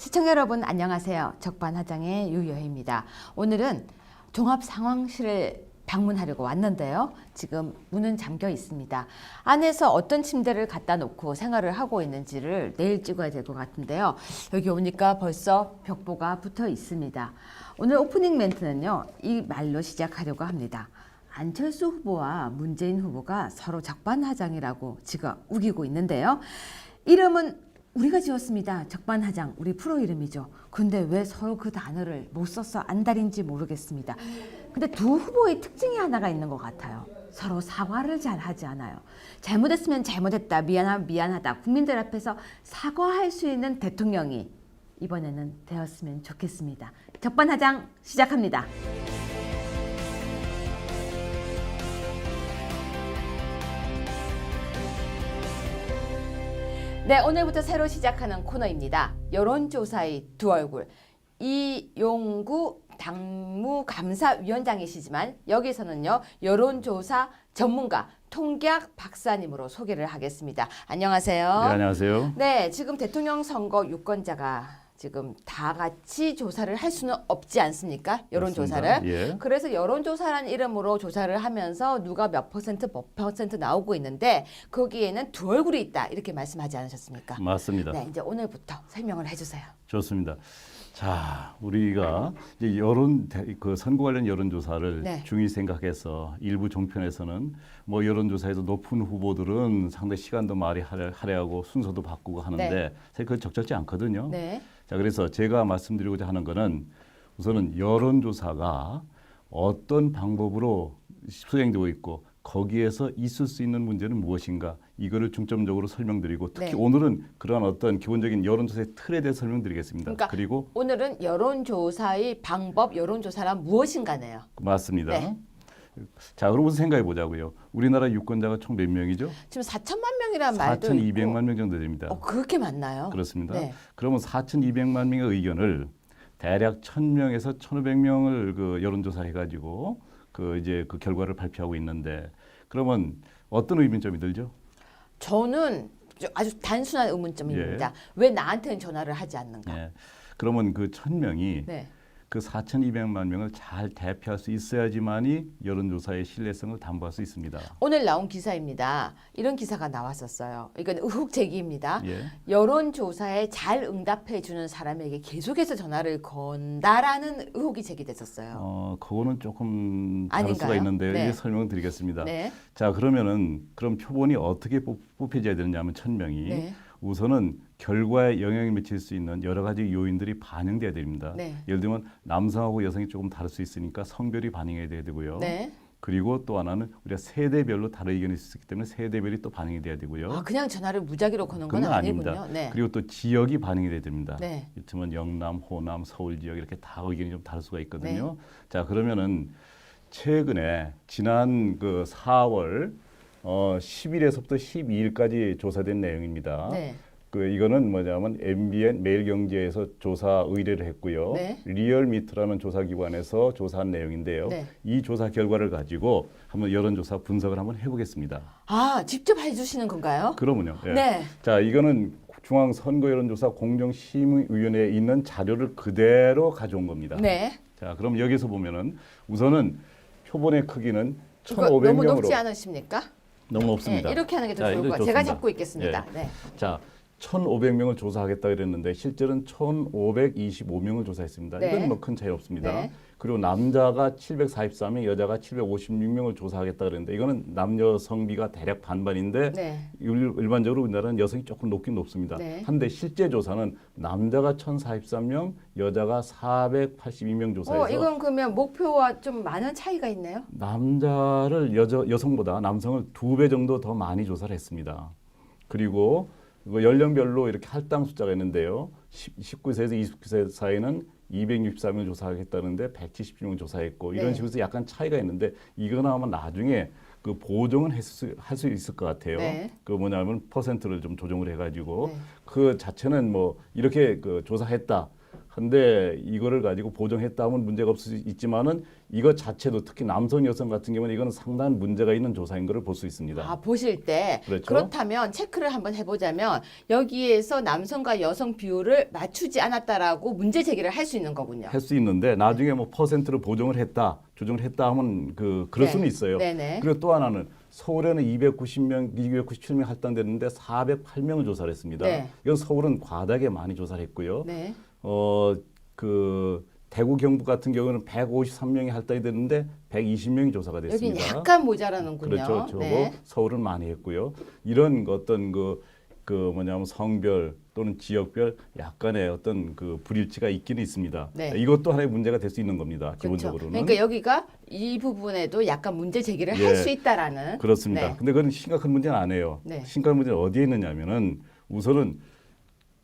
시청자 여러분 안녕하세요. 적반하장의 유여혜입니다. 오늘은 종합상황실을 방문하려고 왔는데요. 지금 문은 잠겨 있습니다. 안에서 어떤 침대를 갖다 놓고 생활을 하고 있는지를 내일 찍어야 될 것 같은데요. 여기 오니까 벌써 벽보가 붙어 있습니다. 오늘 오프닝 멘트는요. 이 말로 시작하려고 합니다. 안철수 후보와 문재인 후보가 서로 적반하장이라고 지금 우기고 있는데요. 이름은 우리가 지었습니다. 적반하장, 우리 프로 이름이죠. 근데 왜 서로 그 단어를 못 써서 안달인지 모르겠습니다. 근데 두 후보의 특징이 하나가 있는 것 같아요. 서로 사과를 잘 하지 않아요. 잘못했으면 잘못했다, 미안하면 미안하다. 국민들 앞에서 사과할 수 있는 대통령이 이번에는 되었으면 좋겠습니다. 적반하장 시작합니다. 네, 오늘부터 새로 시작하는 코너입니다. 여론조사의 두 얼굴. 이용구 당무감사위원장이시지만 여기서는요. 여론조사 전문가 통계학 박사님으로 소개를 하겠습니다. 안녕하세요. 네, 안녕하세요. 네, 지금 대통령 선거 유권자가 지금 다 같이 조사를 할 수는 없지 않습니까? 여론조사를. 예. 그래서 여론조사라는 이름으로 조사를 하면서 누가 몇 퍼센트 나오고 있는데 거기에는 두 얼굴이 있다 이렇게 말씀하지 않으셨습니까? 맞습니다. 네, 이제 오늘부터 설명을 해주세요. 좋습니다. 자, 우리가 이제 그 선거 관련 여론조사를 네. 중히 생각해서 일부 종편에서는 뭐 여론조사에서 높은 후보들은 상당히 시간도 많이 할애하고 순서도 바꾸고 하는데 네. 사실 그건 적절치 않거든요. 네. 자, 그래서 제가 말씀드리고자 하는 거는 우선은 여론조사가 어떤 방법으로 수행되고 있고 거기에서 있을 수 있는 문제는 무엇인가 이거를 중점적으로 설명드리고 특히 네. 오늘은 그러한 어떤 기본적인 여론조사의 틀에 대해 설명드리겠습니다. 그러니까 그리고 오늘은 여론조사의 방법, 여론조사란 무엇인가네요. 맞습니다. 네. 자, 그럼 우선 생각해 보자고요. 우리나라 유권자가 총 몇 명이죠? 지금 4천만 명이라는 말도 4,200만 있고. 명 정도 됩니다. 그렇게 많나요? 그렇습니다. 네. 그러면 4,200만 명의 의견을 대략 1,000명에서 1,500명을 그 여론조사 해가지고 이제 그 결과를 발표하고 있는데 그러면 어떤 의문점이 들죠? 저는 아주 단순한 의문점입니다. 왜 나한테는 전화를 하지 않는가? 예. 그러면 그 1,000명이 네. 그 4,200만 명을 잘 대표할 수 있어야지만이 여론조사의 신뢰성을 담보할 수 있습니다. 오늘 나온 기사입니다. 이런 기사가 나왔었어요. 이건 의혹 제기입니다. 예. 여론조사에 잘 응답해 주는 사람에게 계속해서 전화를 건다라는 의혹이 제기됐었어요. 그거는 조금 다를 아닌가요? 수가 있는데 네. 이제 설명을 드리겠습니다. 네. 자, 그러면은 그럼 표본이 어떻게 뽑혀져야 되느냐면 1,000명이 네. 우선은 결과에 영향을 미칠 수 있는 여러 가지 요인들이 반영돼야 됩니다. 네. 예를 들면 남성하고 여성이 조금 다를 수 있으니까 성별이 반영해야 되고요. 네. 그리고 또 하나는 우리가 세대별로 다른 의견이 있을 수 있기 때문에 세대별이 또 반영이 돼야 되고요. 그냥 전화를 무작위로 거는 건 그건 아니군요. 아닙니다. 네. 그리고 또 지역이 반영이 돼야 됩니다. 네. 이를테면 영남, 호남, 서울 지역 이렇게 다 의견이 좀 다를 수가 있거든요. 네. 자, 그러면은 최근에 지난 그 4월 10일에서부터 12일까지 조사된 내용입니다. 네. 이거는 뭐냐면 MBN 매일경제에서 조사 의뢰를 했고요. 네. 리얼미터라는 조사기관에서 조사한 내용인데요. 네. 이 조사 결과를 가지고 한번 여론조사 분석을 한번 해보겠습니다. 직접 해주시는 건가요? 그러면요. 예. 네. 자, 이거는 중앙선거여론조사 공정심의위원회에 있는 자료를 그대로 가져온 겁니다. 네. 자, 그럼 여기서 보면은 우선은 표본의 크기는 이거 너무 1,500명으로 높지 않으십니까? 너무 높습니다. 네, 이렇게 하는 게 더 자, 좋을 것 이거 같아요. 제가 좋습니다. 잡고 있겠습니다. 예. 네. 자, 1,500명을 조사하겠다 그랬는데 실제로는 1,525명을 조사했습니다. 네. 이건 뭐 큰 차이 없습니다. 네. 그리고 남자가 744명, 여자가 756명을 조사하겠다 그랬는데 이거는 남녀 성비가 대략 반반인데 네. 일반적으로 우리나라는 여성이 조금 높긴 높습니다. 네. 한데 실제 조사는 남자가 1,043명, 여자가 482명 조사해서 이건 그러면 목표와 좀 많은 차이가 있네요. 남자를 여성보다 남성을 2배 정도 더 많이 조사를 했습니다. 그리고 이거 연령별로 이렇게 할당 숫자가 있는데요. 19세에서 29세 사이는 264명 조사하겠다는데 170명 조사했고 이런 네. 식으로 해서 약간 차이가 있는데 이거는 아마 나중에 그 보정은 할 수 있을 것 같아요. 네. 그 뭐냐면 퍼센트를 좀 조정을 해가지고 네. 그 자체는 뭐 이렇게 그 조사했다 한데 이거를 가지고 보정했다 하면 문제가 없을 수 있지만은 이거 자체도 특히 남성 여성 같은 경우는 이거는 상당한 문제가 있는 조사인 것을 볼 수 있습니다. 아, 보실 때 그렇죠. 그렇다면 체크를 한번 해보자면 여기에서 남성과 여성 비율을 맞추지 않았다라고 문제 제기를 할 수 있는 거군요. 할 수 있는데 나중에 뭐 퍼센트를 보정을 했다, 조정을 했다 하면 그럴 네. 수는 있어요. 네네. 그리고 또 하나는 서울에는 290명, 297명 할당됐는데 408명을 조사를 했습니다. 네. 이건 서울은 과다하게 많이 조사를 했고요. 네. 대구 경북 같은 경우는 153명이 할당이 됐는데 120명이 조사가 됐습니다. 여기는 약간 모자라는군요. 그렇죠. 저거 네. 서울은 많이 했고요. 이런 어떤 뭐냐면 성별 또는 지역별 약간의 어떤 불일치가 있기는 있습니다. 네. 이것도 하나의 문제가 될 수 있는 겁니다. 그렇죠. 기본적으로는. 그러니까 여기가 이 부분에도 약간 문제 제기를 예, 할 수 있다라는. 그렇습니다. 네. 근데 그건 심각한 문제는 아니에요. 네. 심각한 문제는 어디에 있느냐면은 우선은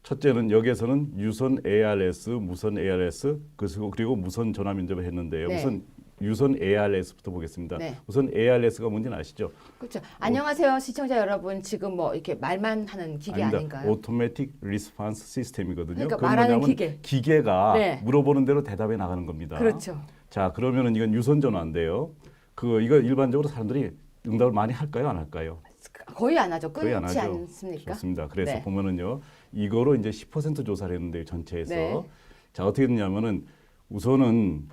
첫째는 여기에서는 유선 ARS, 무선 ARS 그리고 무선 전화 면접을 했는데요. 네. 우선 유선 ARS부터 보겠습니다. 네. 우선 ARS가 뭔지는 아시죠? 그렇죠. 안녕하세요, 시청자 여러분. 지금 뭐 이렇게 말만 하는 기계 아닌가요? 오토매틱 리스폰스 시스템이거든요. 그러니까 그건 말하는 뭐냐면 기계. 기계가 네. 물어보는 대로 대답해 나가는 겁니다. 그렇죠. 자, 그러면은 이건 유선 전화인데요. 이거 일반적으로 사람들이 응답을 많이 할까요, 안 할까요? 거의 안 하죠. 거의 안 끊지 하죠. 않습니까? 좋습니다. 그래서 네. 보면은요, 이거로 이제 10% 조사를 했는데요, 전체에서. 네. 자, 어떻게 됐냐면은 우선은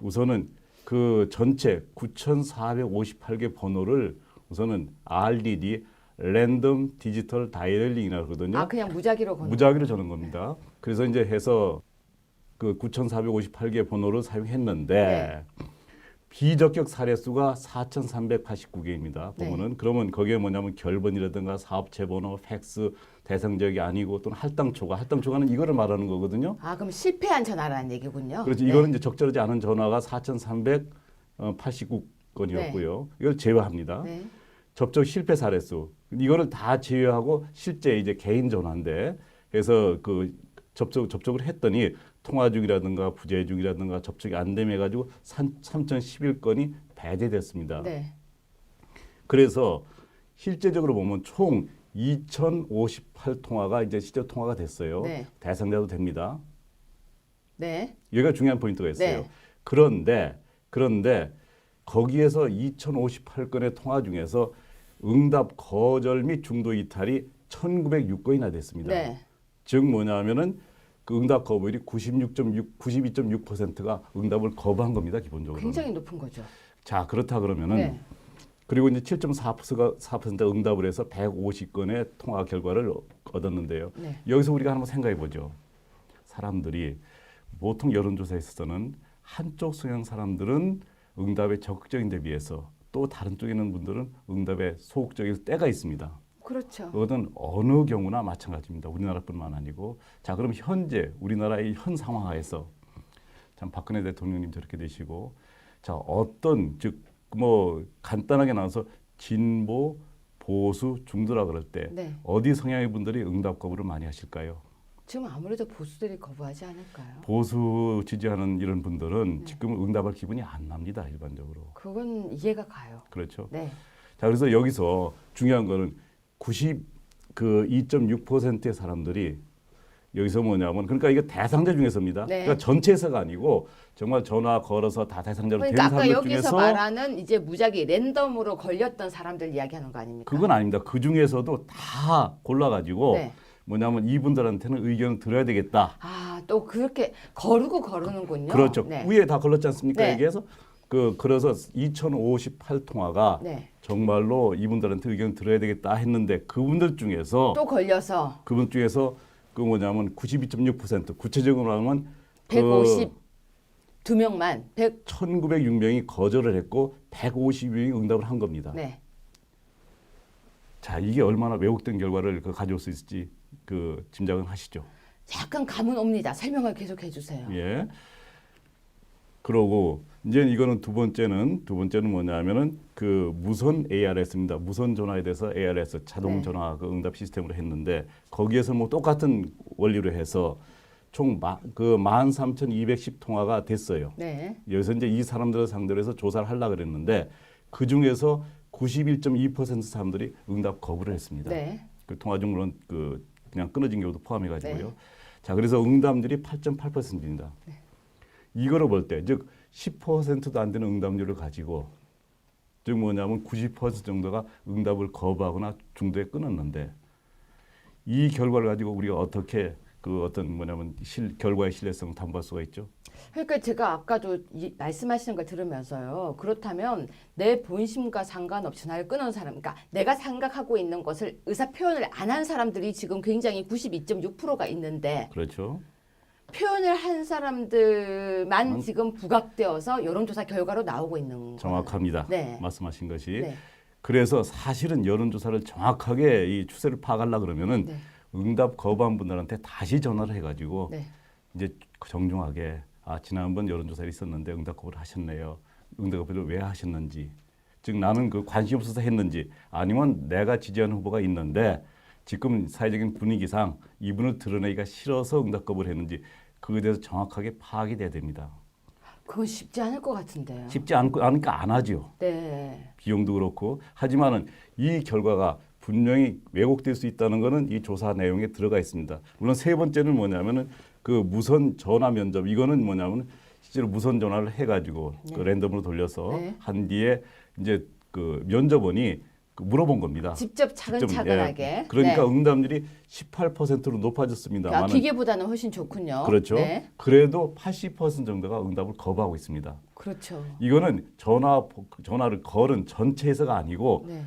그 전체 9,458개 번호를 우선은 RDD 랜덤 디지털 다이얼링이라고 그러거든요. 아, 그냥 무작위로 거는. 무작위로 저는 겁니다. 그래서 이제 해서 그 9,458개 번호를 사용했는데 비적격 사례 수가 4,389개입니다. 네. 보면은 그러면 거기에 뭐냐면 결번이라든가 사업체 번호, 팩스, 대상 지역이 아니고 또는 할당 초과는 이거를 말하는 거거든요. 아, 그럼 실패한 전화라는 얘기군요. 그렇죠. 네. 이거는 이제 적절하지 않은 전화가 4,389건이었고요. 이걸 제외합니다. 네. 접촉 실패 사례 수 이거를 다 제외하고 실제 이제 개인 전화인데 그래서 접촉을 했더니 통화 중이라든가 부재 중이라든가 접촉이 안 되면 해가지고 3,011건이 배제됐습니다. 네. 그래서 실제적으로 보면 총 2,058통화가 이제 실제 통화가 됐어요. 네. 대상자도 됩니다. 네. 여기가 중요한 포인트가 있어요. 네. 그런데 거기에서 2,058건의 통화 중에서 응답 거절 및 중도 이탈이 1,906건이나 됐습니다. 네. 즉 뭐냐면은 그 응답 거부율이 92.6%가 응답을 거부한 겁니다, 기본적으로. 굉장히 높은 거죠. 자, 그렇다 그러면은 네. 그리고 이제 7.4%가 응답을 해서 150건의 통화 결과를 얻었는데요. 네. 여기서 우리가 한번 생각해 보죠. 사람들이 보통 여론조사에 있어서는 한쪽 성향 사람들은 응답에 적극적인 데 비해서 또 다른 쪽에 있는 분들은 응답에 소극적일 때가 있습니다. 그렇죠. 그것은 어느 경우나 마찬가지입니다. 우리나라뿐만 아니고. 자, 그럼 현재 우리나라의 현 상황하에서 참 박근혜 대통령님 저렇게 되시고 자, 뭐 간단하게 나와서 진보, 보수, 중도라 그럴 때 네. 어디 성향의 분들이 응답 거부를 많이 하실까요? 지금 아무래도 보수들이 거부하지 않을까요? 보수 지지하는 이런 분들은 지금 응답할 기분이 안 납니다, 일반적으로. 그건 이해가 가요. 그렇죠. 네. 자, 그래서 여기서 중요한 거는 2.6%의 사람들이 여기서 뭐냐면 그러니까 이게 대상자 중에서입니다. 네. 그러니까 전체에서가 아니고 정말 전화 걸어서 다 대상자로 된 그러니까 아까 사람들 여기서 중에서 말하는 이제 무작위 랜덤으로 걸렸던 사람들 이야기하는 거 아닙니까? 그건 아닙니다. 그 중에서도 다 골라가지고 네. 뭐냐면 이분들한테는 의견을 들어야 되겠다. 아, 또 그렇게 거르는군요. 그렇죠. 네. 위에 다 걸렸지 않습니까? 네. 여기에서 그래서 2,058통화가 네. 정말로 이분들한테 의견을 들어야 되겠다 했는데 그분들 중에서 또 걸려서 그분 중에서 그 뭐냐면 92.6% 구체적으로 하면 152명만 1,906명이 거절을 했고 152명이 응답을 한 겁니다. 네. 자, 이게 얼마나 왜곡된 결과를 가져올 수 있을지 짐작은 하시죠. 약간 감은 옵니다. 설명을 계속 해주세요. 예. 그러고 이제 이거는 두 번째는 뭐냐면은 무선 ARS입니다. 무선 전화에 대해서 ARS 자동 네. 전화 응답 시스템으로 했는데 거기에서 뭐 똑같은 원리로 해서 총 13,210통화가 됐어요. 네. 여기서 이제 이 사람들을 상대로 해서 조사를 하려고 그랬는데 그 중에서 91.2% 사람들이 응답 거부를 했습니다. 네. 그 통화 중 물론 그냥 끊어진 경우도 포함해 가지고요. 네. 자, 그래서 응답률이 8.8%입니다. 이거를 볼 때, 즉 10%도 안 되는 응답률을 가지고, 즉 뭐냐면 90% 정도가 응답을 거부하거나 중도에 끊었는데, 이 결과를 가지고 우리가 어떻게 그 어떤 뭐냐면 결과의 신뢰성을 담보할 수가 있죠? 그러니까 제가 아까도 말씀하시는 걸 들으면서요. 그렇다면 내 본심과 상관없이 나를 끊은 사람, 그러니까 내가 생각하고 있는 것을 의사 표현을 안 한 사람들이 지금 굉장히 92.6%가 있는데, 그렇죠. 표현을 한 사람들만 지금 부각되어서 여론조사 결과로 나오고 있는 정확합니다. 네. 말씀하신 것이. 네. 그래서 사실은 여론조사를 정확하게 이 추세를 파악하려 그러면은 네. 응답 거부한 분들한테 다시 전화를 해가지고 네. 이제 정중하게 지난번 여론조사에 있었는데 응답 거부를 하셨네요. 응답 거부를 왜 하셨는지, 즉 나는 그 관심 없어서 했는지, 아니면 내가 지지하는 후보가 있는데 지금 사회적인 분위기상 이분을 드러내기가 싫어서 응답 거부를 했는지, 그거에 대해서 정확하게 파악이 돼야 됩니다. 그건 쉽지 않을 것 같은데요. 쉽지 않으니까 안 하죠. 네. 비용도 그렇고. 하지만은 이 결과가 분명히 왜곡될 수 있다는 것은 이 조사 내용에 들어가 있습니다. 물론 세 번째는 뭐냐면은 그 무선 전화 면접, 이거는 뭐냐면 실제로 무선 전화를 해가지고 네. 그 랜덤으로 돌려서 네. 한 뒤에 이제 그 면접원이 물어본 겁니다. 직접 차근차근하게. 예. 그러니까 네. 응답률이 18%로 높아졌습니다. 기계보다는 훨씬 좋군요. 그렇죠. 네. 그래도 80% 정도가 응답을 거부하고 있습니다. 그렇죠. 이거는 전화를 걸은 전체에서가 아니고 네.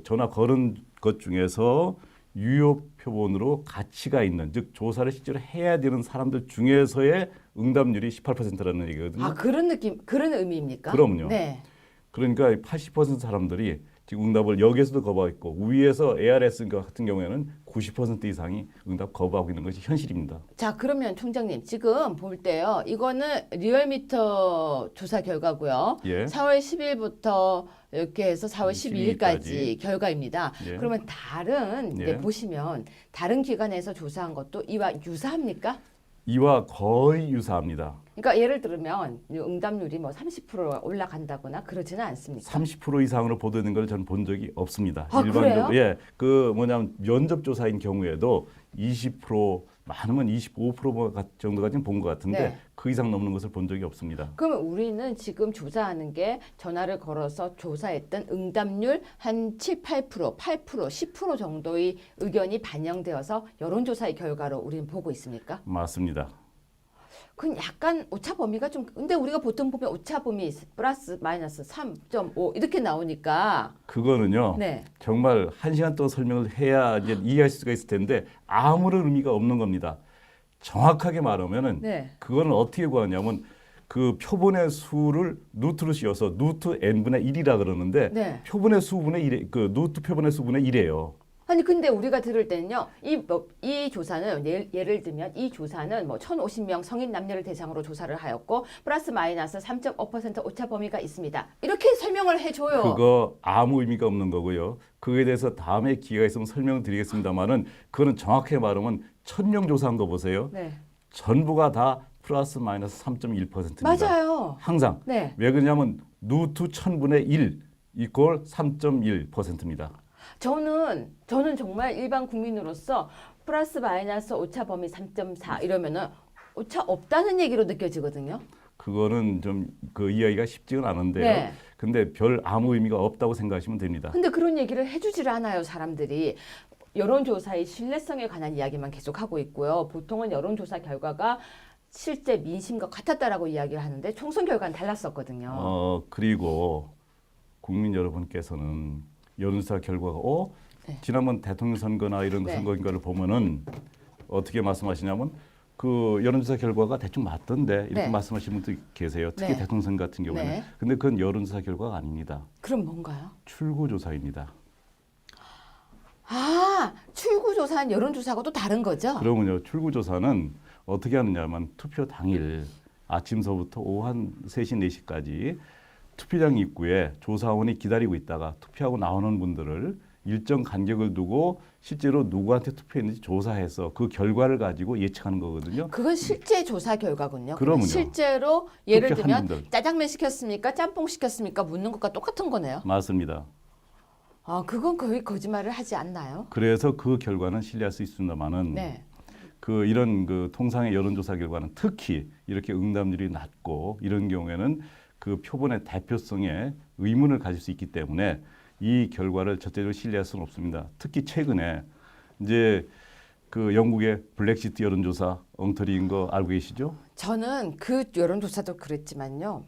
전화 걸은 것 중에서 유효 표본으로 가치가 있는, 즉 조사를 실제로 해야 되는 사람들 중에서의 응답률이 18%라는 얘기거든요. 그런 느낌, 그런 의미입니까? 그럼요. 네. 그러니까 80% 사람들이 지금 응답을 여기에서도 거부하고 있고, 위에서 ARS 같은 경우에는 90% 이상이 응답 거부하고 있는 것이 현실입니다. 자, 그러면 총장님 지금 볼 때요. 이거는 리얼미터 조사 결과고요. 예. 4월 10일부터 이렇게 해서 4월 12일까지 결과입니다. 예. 그러면 다른 예. 보시면 다른 기관에서 조사한 것도 이와 유사합니까? 이와 거의 유사합니다. 그러니까 예를 들면 응답률이 뭐 30% 올라간다거나 그러지는 않습니까? 30% 이상으로 보도되는 걸 저는 본 적이 없습니다. 그래요? 예, 그 뭐냐면 면접 조사인 경우에도 20% 많으면 25% 정도까지는 본 것 같은데 네. 그 이상 넘는 것을 본 적이 없습니다. 그러면 우리는 지금 조사하는 게 전화를 걸어서 조사했던 응답률 한 7, 8%, 10% 정도의 의견이 반영되어서 여론조사의 결과로 우리는 보고 있습니까? 맞습니다. 그건 약간 오차 범위가 좀, 근데 우리가 보통 보면 오차 범위 플러스 마이너스 3.5 이렇게 나오니까. 그거는요. 네. 정말 1시간 동안 설명을 해야 이제 이해할 수가 있을 텐데 아무런 의미가 없는 겁니다. 정확하게 말하면은 네. 그거는 어떻게 구하냐면 그 표본의 수를 루트로 씌워서 루트 n분의 1이라 그러는데 네. 표본의 수분의 1에 그 루트 표본의 수분의 1이에요. 아니 근데 우리가 들을 때는요, 이 조사는 예를 들면 이 조사는 뭐 1,050명 성인 남녀를 대상으로 조사를 하였고 플러스 마이너스 3.5% 오차 범위가 있습니다. 이렇게 설명을 해줘요. 그거 아무 의미가 없는 거고요. 그거에 대해서 다음에 기회가 있으면 설명을 드리겠습니다만은 그거는 정확하게 말하면 1,000명 조사한 거 보세요. 네. 전부가 다 플러스 마이너스 3.1%입니다. 맞아요. 항상. 네. 왜 그러냐면 루트 1000분의 1 이꼴 3.1%입니다. 저는 정말 일반 국민으로서 플러스 마이너스 오차 범위 3.4 이러면은 오차 없다는 얘기로 느껴지거든요. 그거는 좀 그 이해하기가 쉽지는 않은데요. 네. 근데 별 아무 의미가 없다고 생각하시면 됩니다. 근데 그런 얘기를 해주질 않아요, 사람들이. 여론조사의 신뢰성에 관한 이야기만 계속하고 있고요. 보통은 여론조사 결과가 실제 민심과 같았다라고 이야기를 하는데 총선 결과는 달랐었거든요. 그리고 국민 여러분께서는 여론조사 결과가 네. 지난번 대통령 선거나 이런 네. 선거 결과를 보면은 어떻게 말씀하시냐면 그 여론조사 결과가 대충 맞던데 이렇게 네. 말씀하시는 분도 계세요. 특히 네. 대통령 선거 같은 경우에는. 네. 근데 그건 여론조사 결과가 아닙니다. 그럼 뭔가요? 출구조사입니다. 출구조사는 여론조사하고 또 다른 거죠? 그러면요, 출구조사는 어떻게 하느냐면 투표 당일 아침서부터 오후 한 3시, 4시까지 투표장 입구에 조사원이 기다리고 있다가 투표하고 나오는 분들을 일정 간격을 두고 실제로 누구한테 투표했는지 조사해서 그 결과를 가지고 예측하는 거거든요. 그건 실제 조사 결과군요. 그러면요. 실제로 예를 투표한 들면 분들. 짜장면 시켰습니까? 짬뽕 시켰습니까? 묻는 것과 똑같은 거네요. 맞습니다. 그건 거의 거짓말을 하지 않나요? 그래서 그 결과는 신뢰할 수 있습니다만은 네. 이런 통상의 여론조사 결과는 특히 이렇게 응답률이 낮고 이런 경우에는 그 표본의 대표성에 의문을 가질 수 있기 때문에 이 결과를 절대적으로 신뢰할 수는 없습니다. 특히 최근에 이제 영국의 블랙시트 여론조사 엉터리인 거 알고 계시죠? 저는 그 여론조사도 그랬지만요.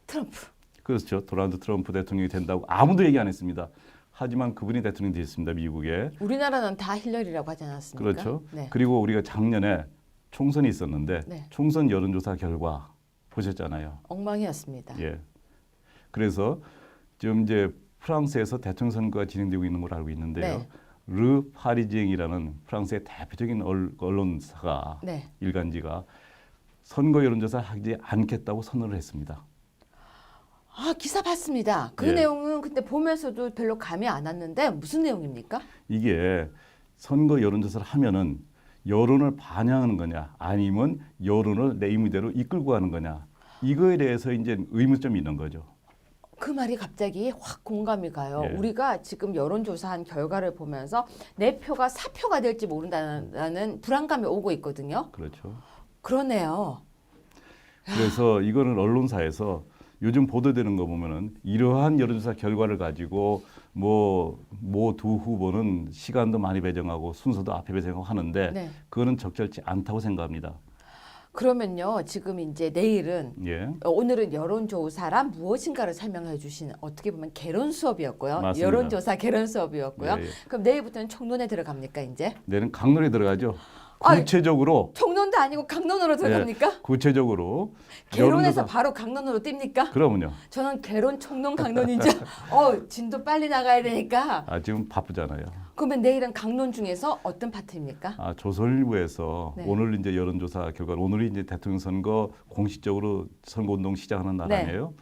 트럼프. 그렇죠. 도널드 트럼프 대통령이 된다고 아무도 얘기 안 했습니다. 하지만 그분이 대통령이 됐습니다. 미국에. 우리나라는 다 힐러리라고 하지 않았습니까? 그렇죠. 네. 그리고 우리가 작년에 총선이 있었는데 네. 총선 여론조사 결과 보셨잖아요. 엉망이었습니다. 예. 그래서 지금 이제 프랑스에서 대통령 선거가 진행되고 있는 걸 알고 있는데요. 네. 르 파리지앵이라는 프랑스의 대표적인 언론사가 네. 일간지가 선거 여론조사를 하지 않겠다고 선언을 했습니다. 아, 기사 봤습니다. 그 예. 내용은 근데 보면서도 별로 감이 안 왔는데 무슨 내용입니까? 이게 선거 여론조사를 하면은 여론을 반영하는 거냐 아니면 여론을 내 의무대로 이끌고 가는 거냐 이거에 대해서 이제 의문점이 있는 거죠. 그 말이 갑자기 확 공감이 가요. 예. 우리가 지금 여론조사한 결과를 보면서 내 표가 사표가 될지 모른다는 불안감이 오고 있거든요. 그렇죠. 그러네요. 그래서 이거는 언론사에서 요즘 보도되는 거 보면은 이러한 여론조사 결과를 가지고 뭐 두 후보는 시간도 많이 배정하고 순서도 앞에 배정하고 하는데 네. 그거는 적절치 않다고 생각합니다. 그러면요, 지금 이제 내일은 예. 오늘은 여론조사란 무엇인가를 설명해 주신 어떻게 보면 개론 수업이었고요. 맞습니다. 여론조사 개론 수업이었고요. 예, 예. 그럼 내일부터는 총론에 들어갑니까 이제? 내는 강론에 들어가죠. 아이, 구체적으로 총론도 아니고 강론으로 들어갑니까? 구체적으로 개론에서 여론조사- 바로 강론으로 뜁니까? 그러면요. 저는 개론, 총론, 강론인 줄. 진도 빨리 나가야 되니까. 지금 바쁘잖아요. 그러면 내일은 강론 중에서 어떤 파트입니까? 조선일보에서 네. 오늘 이제 여론조사 결과 오늘이 이제 대통령 선거 공식적으로 선거운동 시작하는 날 네. 아니에요.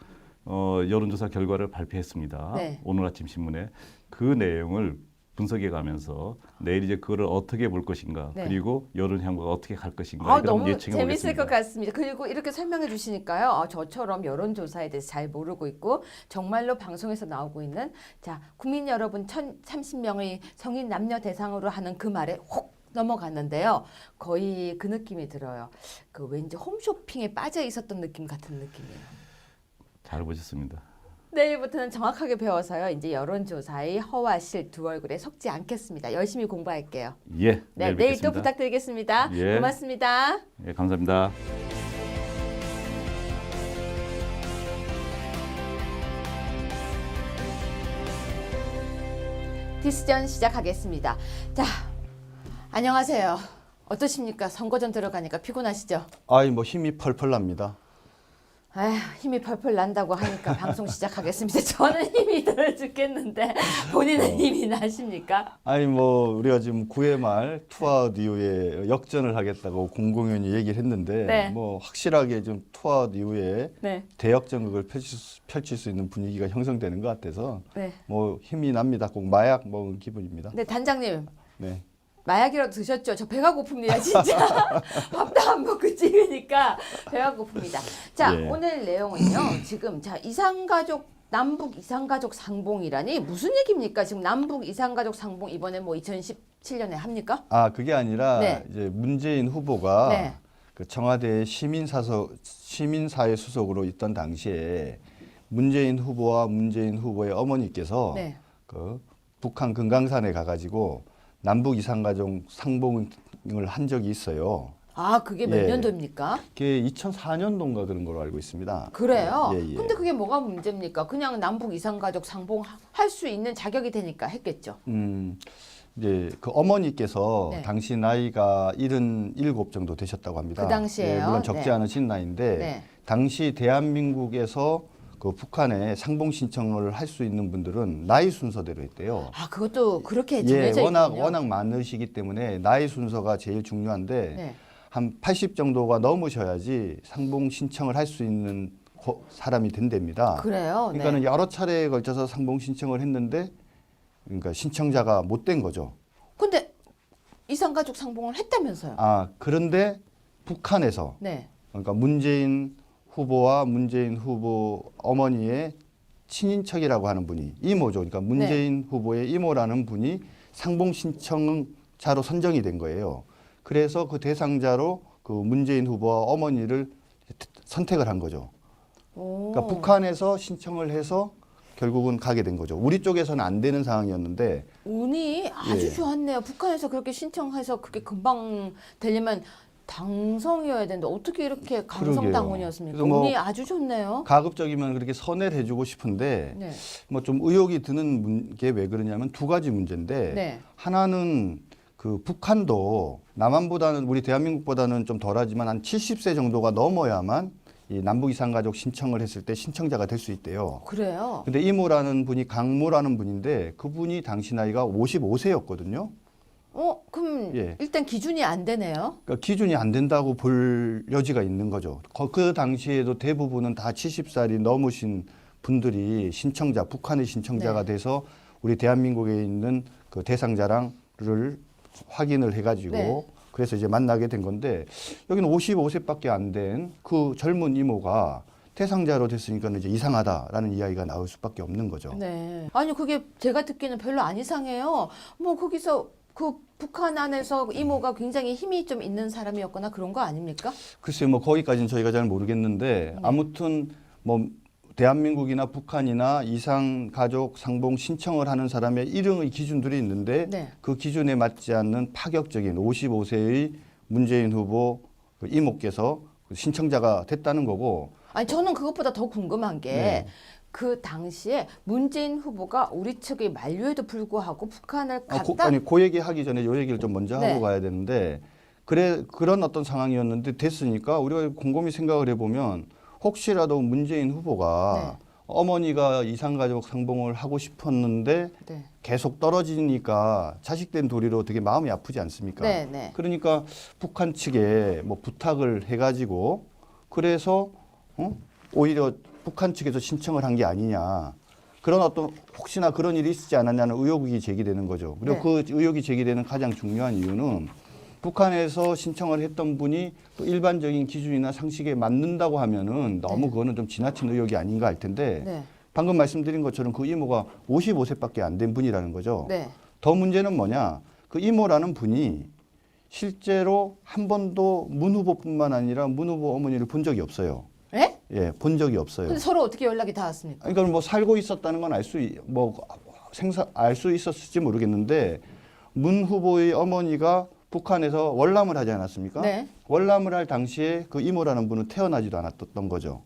여론조사 결과를 발표했습니다. 네. 오늘 아침 신문에 그 내용을 분석해 가면서 내일 이제 그거를 어떻게 볼 것인가 네. 그리고 여론 향후가 어떻게 갈 것인가 이걸 너무 한번 예측해 재밌을 보겠습니다. 것 같습니다. 그리고 이렇게 설명해 주시니까요. 저처럼 여론조사에 대해서 잘 모르고 있고 정말로 방송에서 나오고 있는 국민 여러분 1,030명의 성인 남녀 대상으로 하는 그 말에 혹 넘어갔는데요. 거의 그 느낌이 들어요. 그 왠지 홈쇼핑에 빠져 있었던 느낌 같은 느낌이에요. 잘 보셨습니다. 내일부터는 정확하게 배워서요. 이제 여론조사의 허와 실 두 얼굴에 속지 않겠습니다. 열심히 공부할게요. 예. 네, 내일 내일 또 뵙겠습니다. 부탁드리겠습니다. 예. 고맙습니다. 예, 감사합니다. 디스전 시작하겠습니다. 자, 안녕하세요. 어떠십니까? 선거전 들어가니까 피곤하시죠? 뭐 힘이 펄펄 납니다. 힘이 펄펄 난다고 하니까 방송 시작하겠습니다. 저는 힘이 덜 죽겠는데 본인은 힘이 나십니까? 뭐 우리가 지금 9회 말 투아웃 이후에 역전을 하겠다고 공공연히 얘기를 했는데 네. 뭐 확실하게 좀 투아웃 이후에 네. 대역전극을 펼칠 수 있는 분위기가 형성되는 것 같아서 네. 뭐 힘이 납니다. 꼭 마약 먹은 기분입니다. 네, 단장님. 네. 마약이라도 드셨죠? 저 배가 고픕니다, 진짜. 밥도 안 먹고 찍으니까 배가 고픕니다. 자, 예. 오늘 내용은요. 지금 남북 이산가족 상봉이라니 무슨 얘기입니까? 지금 남북 이산가족 상봉 이번에 뭐 2017년에 합니까? 그게 아니라 네. 이제 문재인 후보가 네. 그 청와대 시민사회 수석으로 있던 당시에 문재인 후보와 문재인 후보의 어머니께서 네. 그 북한 금강산에 가가지고 남북 이산가족 상봉을 한 적이 있어요. 그게 몇 예. 년도입니까? 그게 2004년도인가 그런 걸로 알고 있습니다. 그래요? 예, 예. 근데 그게 뭐가 문제입니까? 그냥 남북 이산가족 상봉 할 수 있는 자격이 되니까 했겠죠. 이제 그 어머니께서 네. 당시 나이가 77 정도 되셨다고 합니다. 그 당시에요? 물론 적지 네. 않으신 나이인데 네. 당시 대한민국에서 그 북한에 상봉 신청을 할 수 있는 분들은 나이 순서대로 했대요. 그것도 그렇게 예, 정해져 있군요. 워낙 많으시기 때문에 나이 순서가 제일 중요한데 네. 한 80 정도가 넘으셔야지 상봉 신청을 할 수 있는 사람이 된답니다. 그래요? 그러니까는 네. 여러 차례에 걸쳐서 상봉 신청을 했는데 그러니까 신청자가 못 된 거죠. 근데 이산가족 상봉을 했다면서요? 그런데 북한에서 네. 그러니까 문재인 후보와 문재인 후보 어머니의 친인척이라고 하는 분이 이모죠. 그러니까 문재인 후보의 이모라는 분이 상봉 신청자로 선정이 된 거예요. 그래서 그 대상자로 그 문재인 후보와 어머니를 선택을 한 거죠. 오. 그러니까 북한에서 신청을 해서 결국은 가게 된 거죠. 우리 쪽에서는 안 되는 상황이었는데 운이 아주 예. 좋았네요. 북한에서 그렇게 신청해서 그게 금방 되려면 당성이어야 되는데 어떻게 이렇게 강성 그러게요. 당원이었습니까? 그래서 뭐 운이 아주 좋네요. 가급적이면 그렇게 선회를 해주고 싶은데 네. 뭐 좀 의혹이 드는 게 왜 그러냐면 두 가지 문제인데 네. 하나는 그 북한도 남한보다는 우리 대한민국보다는 좀 덜하지만 한 70세 정도가 넘어야만 이 남북 이산 가족 신청을 했을 때 신청자가 될 수 있대요. 그래요. 근데 이모라는 분이 강모라는 분인데 그분이 당시 나이가 55세였거든요. 그럼 예. 일단 기준이 안 되네요. 그러니까 기준이 안 된다고 볼 여지가 있는 거죠. 그 당시에도 대부분은 다 70살이 넘으신 분들이 신청자, 북한의 신청자가 네. 돼서 우리 대한민국에 있는 그 대상자랑을 확인을 해가지고 네. 그래서 이제 만나게 된 건데 여기는 55세밖에 안 된 그 젊은 이모가 대상자로 됐으니까 이제 이상하다라는 이야기가 나올 수밖에 없는 거죠. 네. 아니 그게 제가 듣기는 별로 안 이상해요. 뭐 거기서 그 북한 안에서 이모가 굉장히 힘이 좀 있는 사람이었거나 그런 거 아닙니까? 글쎄요, 뭐 거기까지는 저희가 잘 모르겠는데 아무튼 뭐 대한민국이나 북한이나 이상 가족 상봉 신청을 하는 사람의 이름의 기준들이 있는데 네. 그 기준에 맞지 않는 파격적인 55세의 문재인 후보 그 이모께서 신청자가 됐다는 거고. 아니 저는 그것보다 더 궁금한 게 네. 그 당시에 문재인 후보가 우리 측의 만류에도 불구하고 북한을 갔다. 아니 그 얘기 하기 전에 요 얘기를 좀 먼저 네. 하고 가야 되는데 그런 어떤 상황이었는데 됐으니까 우리가 곰곰이 생각을 해보면 혹시라도 문재인 후보가 네. 어머니가 이산가족 상봉을 하고 싶었는데 네. 계속 떨어지니까 자식된 도리로 되게 마음이 아프지 않습니까? 네, 네. 그러니까 북한 측에 뭐 부탁을 해가지고 그래서 오히려 북한 측에서 신청을 한 게 아니냐. 그런 어떤 혹시나 그런 일이 있지 않았냐는 의혹이 제기되는 거죠. 그리고 네. 그 의혹이 제기되는 가장 중요한 이유는 북한에서 신청을 했던 분이 또 일반적인 기준이나 상식에 맞는다고 하면은 너무 네. 그거는 좀 지나친 의혹이 아닌가 할 텐데 네. 방금 말씀드린 것처럼 그 이모가 55세밖에 안 된 분이라는 거죠. 네. 더 문제는 뭐냐? 그 이모라는 분이 실제로 한 번도 문 후보뿐만 아니라 문 후보 어머니를 본 적이 없어요. 예? 예, 본 적이 없어요. 근데 서로 어떻게 연락이 닿았습니까? 그러니까 뭐 살고 있었다는 건 알 수 있었을지 모르겠는데 문 후보의 어머니가 북한에서 월남을 하지 않았습니까? 네. 월남을 할 당시에 그 이모라는 분은 태어나지도 않았던 거죠.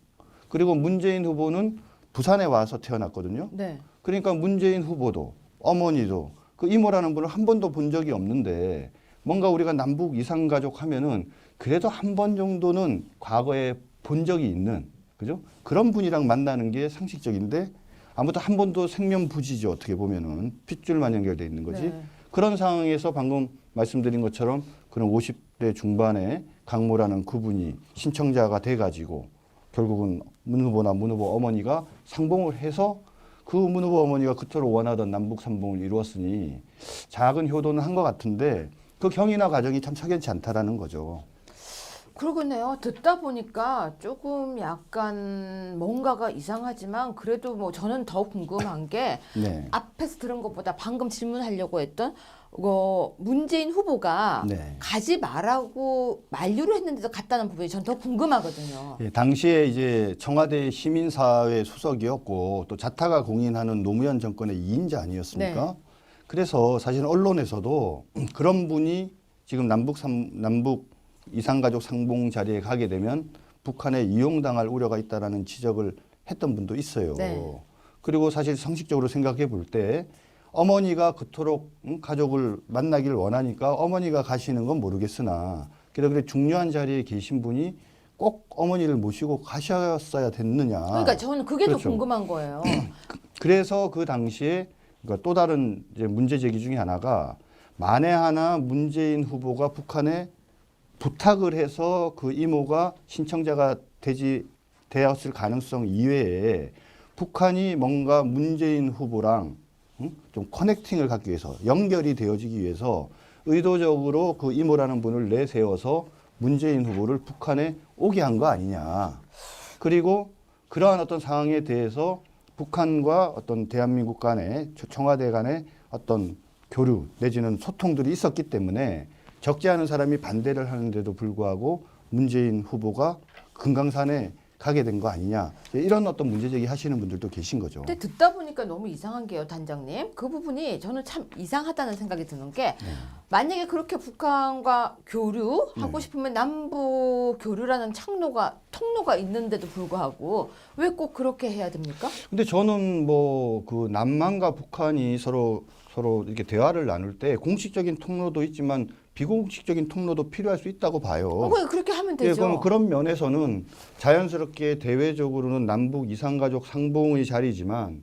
그리고 문재인 후보는 부산에 와서 태어났거든요. 네. 그러니까 문재인 후보도 어머니도 그 이모라는 분을 한 번도 본 적이 없는데 뭔가 우리가 남북 이산가족 하면은 그래도 한 번 정도는 과거에 본 적이 있는 그죠? 그런 분이랑 만나는 게 상식적인데 아무튼 한 번도 생면부지죠. 어떻게 보면은 핏줄만 연결돼 있는 거지. 네. 그런 상황에서 방금 말씀드린 것처럼 그런 50대 중반에 강모라는 그분이 신청자가 돼가지고 결국은 문 후보나 문 후보 어머니가 상봉을 해서 그 문 후보 어머니가 그토록 원하던 남북 상봉을 이루었으니 작은 효도는 한 것 같은데 그 경위나 과정이 참 석연치 않다라는 거죠. 그러겠네요. 듣다 보니까 조금 약간 뭔가가 이상하지만 그래도 뭐 저는 더 궁금한 게 네. 앞에서 들은 것보다 방금 질문하려고 했던 문재인 후보가 네. 가지 말라고 만류를 했는데도 갔다는 부분이 전 더 궁금하거든요. 예, 당시에 이제 청와대 시민사회 수석이었고 또 자타가 공인하는 노무현 정권의 2인자 아니었습니까? 네. 그래서 사실 언론에서도 그런 분이 지금 남북 이산가족 상봉 자리에 가게 되면 북한에 이용당할 우려가 있다라는 지적을 했던 분도 있어요. 네. 그리고 사실 상식적으로 생각해 볼 때 어머니가 그토록 가족을 만나길 원하니까 어머니가 가시는 건 모르겠으나 그래 중요한 자리에 계신 분이 꼭 어머니를 모시고 가셨어야 됐느냐. 그러니까 저는 그게 그렇죠. 더 궁금한 거예요. 그래서 그 당시에 그러니까 또 다른 이제 문제 제기 중에 하나가 만에 하나 문재인 후보가 북한에 부탁을 해서 그 이모가 신청자가 되었을 가능성 이외에 북한이 뭔가 문재인 후보랑 좀 커넥팅을 갖기 위해서 연결이 되어지기 위해서 의도적으로 그 이모라는 분을 내세워서 문재인 후보를 북한에 오게 한 거 아니냐. 그리고 그러한 어떤 상황에 대해서 북한과 어떤 대한민국 간의 청와대 간의 어떤 교류 내지는 소통들이 있었기 때문에 적지 않은 사람이 반대를 하는데도 불구하고 문재인 후보가 금강산에 가게 된 거 아니냐. 이런 어떤 문제제기 하시는 분들도 계신 거죠. 근데 듣다 보니까 너무 이상한 게요, 단장님. 그 부분이 저는 참 이상하다는 생각이 드는 게 만약에 그렇게 북한과 교류하고 싶으면 남북 교류라는 통로가 있는데도 불구하고 왜 꼭 그렇게 해야 됩니까? 근데 저는 뭐 그 남한과 북한이 서로 이렇게 대화를 나눌 때 공식적인 통로도 있지만 비공식적인 통로도 필요할 수 있다고 봐요. 그렇게 하면 예, 되죠. 그럼 그런 면에서는 자연스럽게 대외적으로는 남북 이산가족 상봉의 자리지만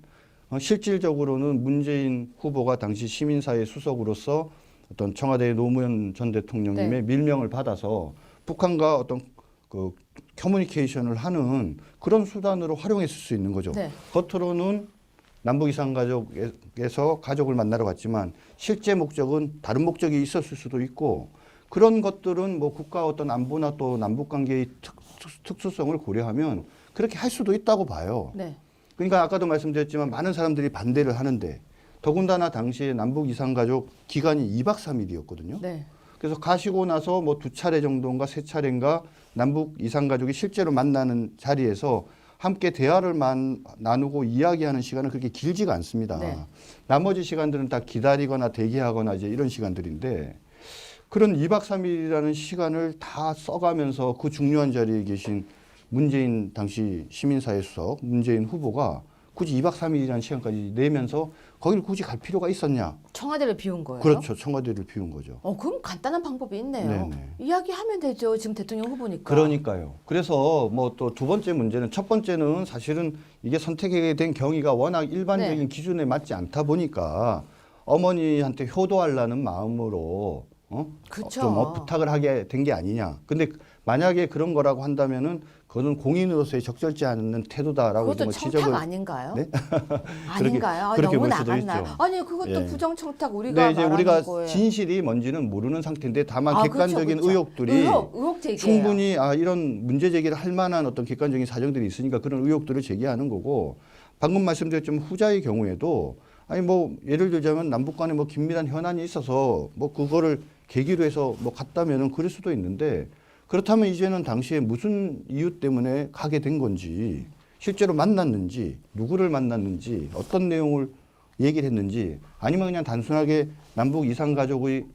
실질적으로는 문재인 후보가 당시 시민사회 수석으로서 어떤 청와대 노무현 전 대통령님의 네. 밀명을 받아서 북한과 어떤 그 커뮤니케이션을 하는 그런 수단으로 활용했을 수 있는 거죠. 네. 겉으로는 남북 이산가족에서 가족을 만나러 갔지만 실제 목적은 다른 목적이 있었을 수도 있고 그런 것들은 뭐 국가 어떤 안보나 또 남북 관계의 특수성을 고려하면 그렇게 할 수도 있다고 봐요. 네. 그러니까 아까도 말씀드렸지만 많은 사람들이 반대를 하는데 더군다나 당시에 남북 이산가족 기간이 2박 3일이었거든요. 네. 그래서 가시고 나서 뭐 2차례 정도인가 3차례인가 남북 이산가족이 실제로 만나는 자리에서 함께 대화를 나누고 이야기하는 시간은 그렇게 길지가 않습니다. 네. 나머지 시간들은 다 기다리거나 대기하거나 이제 이런 시간들인데 그런 2박 3일이라는 시간을 다 써가면서 그 중요한 자리에 계신 문재인 당시 시민사회 수석 문재인 후보가 굳이 2박 3일이라는 시간까지 내면서 거기를 굳이 갈 필요가 있었냐? 청와대를 비운 거예요? 그렇죠. 청와대를 비운 거죠. 그럼 간단한 방법이 있네요. 네네. 이야기하면 되죠. 지금 대통령 후보니까. 그러니까요. 그래서 뭐 또 두 번째 문제는 첫 번째는 사실은 이게 선택하게 된 경위가 워낙 일반적인 네. 기준에 맞지 않다 보니까 어머니한테 효도하려는 마음으로 그렇죠. 좀 부탁을 하게 된 게 아니냐. 근데 만약에 그런 거라고 한다면은 그거는 공인으로서의 적절치 않은 태도다라고 그것도 뭐 청탁 지적을 아닌가요? 네? 아닌가요? 그렇게 너무 볼 수도 나갔나요? 있죠. 아니 그것도 예. 부정청탁 우리가 근데 이제 말하는 우리가 거에. 진실이 뭔지는 모르는 상태인데 다만 아, 객관적인 그렇죠, 그렇죠. 의혹들이 의혹 제기예요. 충분히 이런 문제 제기를 할 만한 어떤 객관적인 사정들이 있으니까 그런 의혹들을 제기하는 거고 방금 말씀드렸지만 후자의 경우에도 아니 뭐 예를 들자면 남북 간에 뭐 긴밀한 현안이 있어서 뭐 그거를 계기로 해서 뭐 갔다면은 그럴 수도 있는데 그렇다면 이제는 당시에 무슨 이유 때문에 가게 된 건지 실제로 만났는지 누구를 만났는지 어떤 내용을 얘기를 했는지 아니면 그냥 단순하게 남북 이산가족의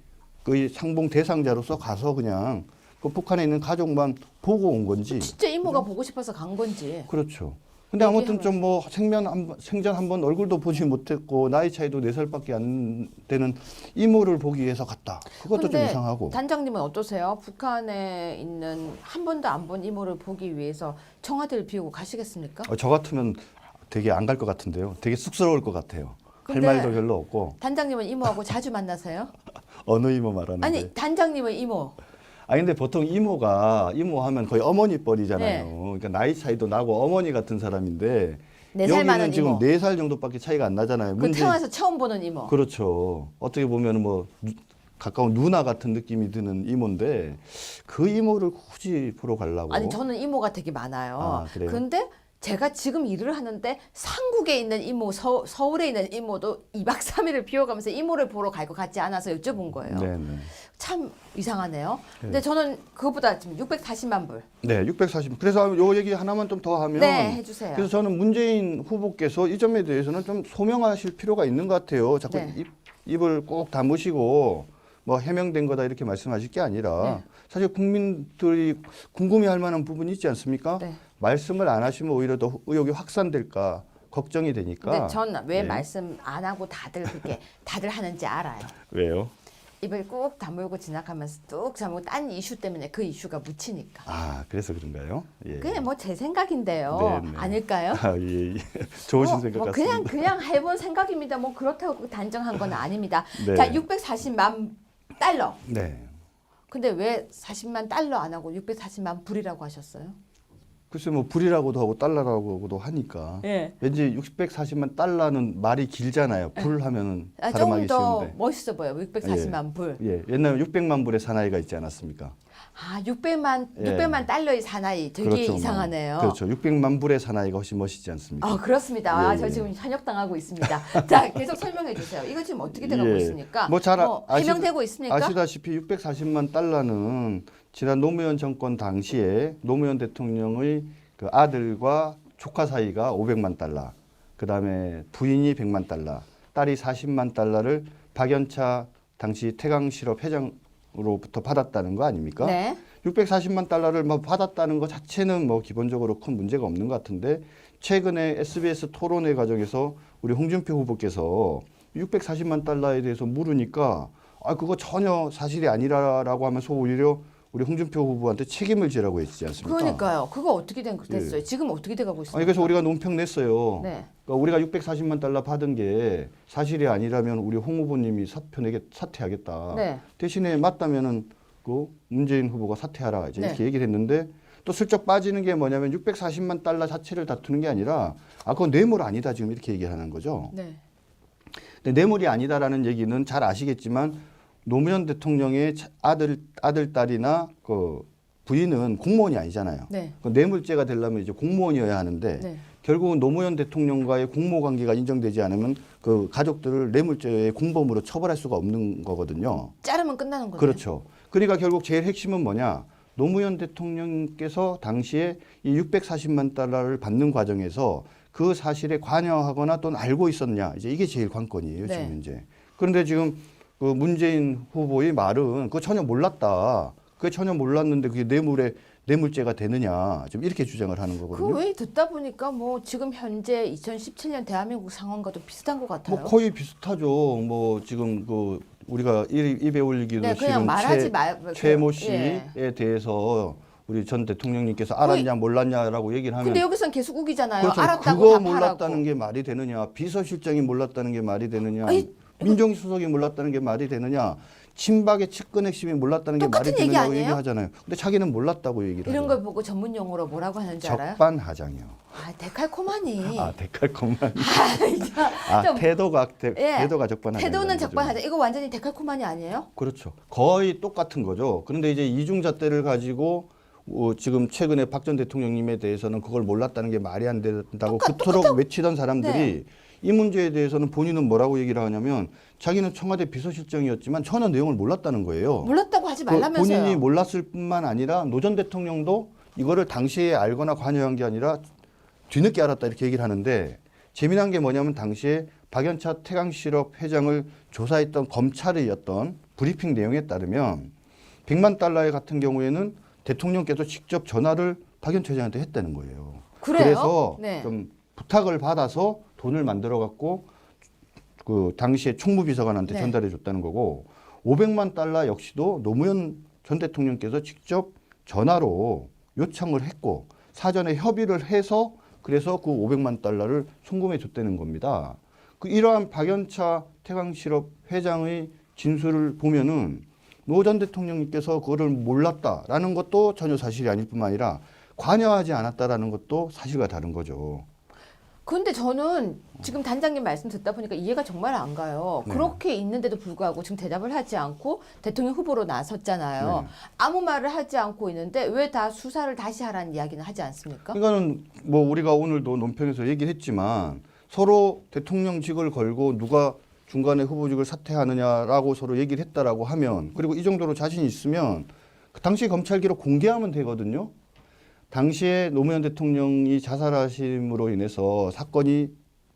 그 상봉 대상자로서 가서 그냥 그 북한에 있는 가족만 보고 온 건지 진짜 이모가 보고 싶어서 간 건지. 그렇죠. 근데 아무튼 얘기하면. 좀 뭐 생전 한 번 얼굴도 보지 못했고 나이 차이도 4살밖에 안 되는 이모를 보기 위해서 갔다. 그것도 좀 근데 이상하고. 단장님은 어떠세요? 북한에 있는 한 번도 안 본 이모를 보기 위해서 청와대를 비우고 가시겠습니까? 저 같으면 되게 안 갈 것 같은데요. 되게 쑥스러울 것 같아요. 할 근데 말도 별로 없고 단장님은 이모하고 자주 만나세요? 어느 이모 말하는데. 아니 단장님은 이모. 근데 보통 이모 하면 거의 어머니 뻘이잖아요. 네. 그러니까 나이 차이도 나고 어머니 같은 사람인데 4살 여기는 많은 지금 이모. 4살 정도밖에 차이가 안 나잖아요. 그 태어나서 처음 보는 이모. 그렇죠. 어떻게 보면 뭐 가까운 누나 같은 느낌이 드는 이모인데 그 이모를 굳이 보러 가려고. 아니 저는 이모가 되게 많아요. 그래요? 근데 제가 지금 일을 하는데 상국에 있는 이모, 서울에 있는 이모도 2박 3일을 비워가면서 이모를 보러 갈 것 같지 않아서 여쭤본 거예요. 네네. 참 이상하네요. 근데 저는 그거보다 지금 640만 불. 네, 640. 그래서 요 얘기 하나만 좀 더 하면. 네, 해주세요. 그래서 저는 문재인 후보께서 이 점에 대해서는 좀 소명하실 필요가 있는 것 같아요. 자꾸 네. 입을 꼭 다무시고 뭐 해명된 거다 이렇게 말씀하실 게 아니라 네. 사실 국민들이 궁금해할 만한 부분이 있지 않습니까? 네. 말씀을 안 하시면 오히려 더 의혹이 확산될까 걱정이 되니까. 근데 전 왜 네. 말씀 안 하고 다들 하는지 알아요. 왜요? 입을 꾹 다물고 지나가면서 뚝 다물고 딴 이슈 때문에 그 이슈가 묻히니까. 그래서 그런가요? 예. 그게 뭐 제 생각인데요. 네, 네. 아닐까요? 예. 좋으신 생각 뭐 같습니다. 그냥 해본 생각입니다. 뭐 그렇다고 단정한 건 아닙니다. 네. 자, 640만 달러. 네. 근데 왜 40만 달러 안 하고 640만 불이라고 하셨어요? 글쎄 뭐 불이라고도 하고 달러라고도 하니까 예. 왠지 640만 달러는 말이 길잖아요. 불 하면은 발음하기 좀더 쉬운데. 멋있어 보여. 640만 불. 예, 옛날에 600만 불의 사나이가 있지 않았습니까? 아, 600만 예. 600만 달러의 사나이 되게 그렇죠, 뭐. 이상하네요. 그렇죠. 600만 불의 사나이가 훨씬 멋있지 않습니까? 아, 그렇습니다. 아, 예, 저 예. 지금 현역당하고 있습니다. 자, 계속 설명해 주세요. 이거 지금 어떻게 돼가고 예. 있습니까? 뭐 잘 해명되고 있습니까? 아시다시피 640만 달러는 지난 노무현 정권 당시에 노무현 대통령의 그 아들과 조카 사이가 500만 달러, 그다음에 부인이 100만 달러, 딸이 40만 달러를 박연차 당시 태강실업 회장으로부터 받았다는 거 아닙니까? 네. 640만 달러를 뭐 받았다는 것 자체는 뭐 기본적으로 큰 문제가 없는 것 같은데 최근에 SBS 토론회 과정에서 우리 홍준표 후보께서 640만 달러에 대해서 물으니까 아 그거 전혀 사실이 아니라라고 하면서 오히려 우리 홍준표 후보한테 책임을 지라고 했지 않습니까? 그러니까요. 그거 어떻게 됐어요? 지금 어떻게 돼가고 있습니까? 아니 그래서 우리가 논평 냈어요. 네. 그러니까 우리가 640만 달러 받은 게 사실이 아니라면 우리 홍 후보님이 사퇴하겠다. 네. 대신에 맞다면은 그 문재인 후보가 사퇴하라 이제 네. 이렇게 얘기를 했는데 또 슬쩍 빠지는 게 뭐냐면 640만 달러 자체를 다투는 게 아니라 아 그건 뇌물 아니다 지금 이렇게 얘기하는 거죠. 네. 근데 뇌물이 아니다라는 얘기는 잘 아시겠지만 노무현 대통령의 아들 딸이나 그 부인은 공무원이 아니잖아요. 네. 그 뇌물죄가 되려면 이제 공무원이어야 하는데 네. 결국은 노무현 대통령과의 공모 관계가 인정되지 않으면 그 가족들을 뇌물죄의 공범으로 처벌할 수가 없는 거거든요. 자르면 끝나는 거죠. 그렇죠. 그러니까 결국 제일 핵심은 뭐냐? 노무현 대통령께서 당시에 이 640만 달러를 받는 과정에서 그 사실에 관여하거나 또는 알고 있었냐? 이제 이게 제일 관건이에요, 네. 지금 이제. 그런데 지금 그 문재인 후보의 말은 그거 전혀 몰랐다. 그게 전혀 몰랐는데 그게 뇌물죄가 되느냐? 좀 이렇게 주장을 하는 거거든요. 그 왜 듣다 보니까 뭐 지금 현재 2017년 대한민국 상황과도 비슷한 것 같아요. 뭐 거의 비슷하죠. 뭐 지금 그 우리가 입에 올리기도 네, 그냥 싫은 말하지 최모 씨에 예. 대해서 우리 전 대통령님께서 알았냐 몰랐냐라고 얘기를 하면 근데 여기선 계속 우기잖아요. 그렇죠. 알았다고 그거 답하라고. 몰랐다는 게 말이 되느냐? 비서실장이 몰랐다는 게 말이 되느냐? 아니, 민정수석이 몰랐다는 게 말이 되느냐? 친박의 측근 핵심이 몰랐다는 게 똑같은 말이 얘기 되느냐고 아니에요? 얘기하잖아요. 근데 자기는 몰랐다고 얘기를 이런 하죠. 걸 보고 전문 용어로 뭐라고 하는지 알아요? 적반하장이요. 아, 데칼코마니. 아 데칼코마니. 아, 좀, 태도가 예. 태도가 적반하장. 태도는 적반하장. 이거 완전히 데칼코마니 아니에요? 그렇죠. 거의 똑같은 거죠. 그런데 이제 이중잣대를 가지고 지금 최근에 박 전 대통령님에 대해서는 그걸 몰랐다는 게 말이 안 된다고 그토록 외치던 사람들이 네. 이 문제에 대해서는 본인은 뭐라고 얘기를 하냐면 자기는 청와대 비서실장이었지만 전혀 내용을 몰랐다는 거예요. 몰랐다고 하지 그 말라면서요. 본인이 몰랐을 뿐만 아니라 노 전 대통령도 이거를 당시에 알거나 관여한 게 아니라 뒤늦게 알았다 이렇게 얘기를 하는데 재미난 게 뭐냐면 당시에 박연차 태강실업 회장을 조사했던 검찰이었던 브리핑 내용에 따르면 100만 달러의 같은 경우에는 대통령께서 직접 전화를 박연차 회장한테 했다는 거예요. 그래요? 그래서 네. 좀 부탁을 받아서 돈을 만들어 갖고 그 당시에 총무비서관한테 네. 전달해 줬다는 거고 500만 달러 역시도 노무현 전 대통령께서 직접 전화로 요청을 했고 사전에 협의를 해서 그래서 그 500만 달러를 송금해 줬다는 겁니다. 그 이러한 박연차 태강실업 회장의 진술을 보면은 노 전 대통령님께서 그거를 몰랐다라는 것도 전혀 사실이 아닐 뿐만 아니라 관여하지 않았다라는 것도 사실과 다른 거죠. 근데 저는 지금 단장님 말씀 듣다 보니까 이해가 정말 안 가요. 네. 그렇게 있는데도 불구하고 지금 대답을 하지 않고 대통령 후보로 나섰잖아요. 네. 아무 말을 하지 않고 있는데 왜 다 수사를 다시 하라는 이야기는 하지 않습니까? 이거는 뭐 우리가 오늘도 논평에서 얘기를 했지만 서로 대통령직을 걸고 누가 중간에 후보직을 사퇴하느냐라고 서로 얘기를 했다라고 하면 그리고 이 정도로 자신 있으면 그 당시 검찰 기록 공개하면 되거든요. 당시에 노무현 대통령이 자살하심으로 인해서 사건이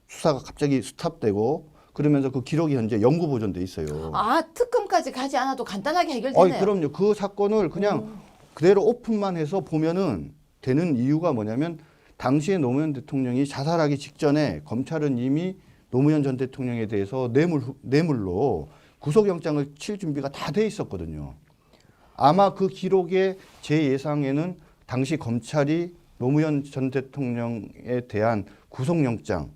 수사가 갑자기 스탑되고 그러면서 그 기록이 현재 영구 보존돼 있어요. 아, 특검까지 가지 않아도 간단하게 해결되네요. 그럼요. 그 사건을 그냥 그대로 오픈만 해서 보면은 되는 이유가 뭐냐면 당시에 노무현 대통령이 자살하기 직전에 검찰은 이미 노무현 전 대통령에 대해서 뇌물로 구속영장을 칠 준비가 다 돼 있었거든요. 아마 그 기록에 제 예상에는 당시 검찰이 노무현 전 대통령에 대한 구속영장,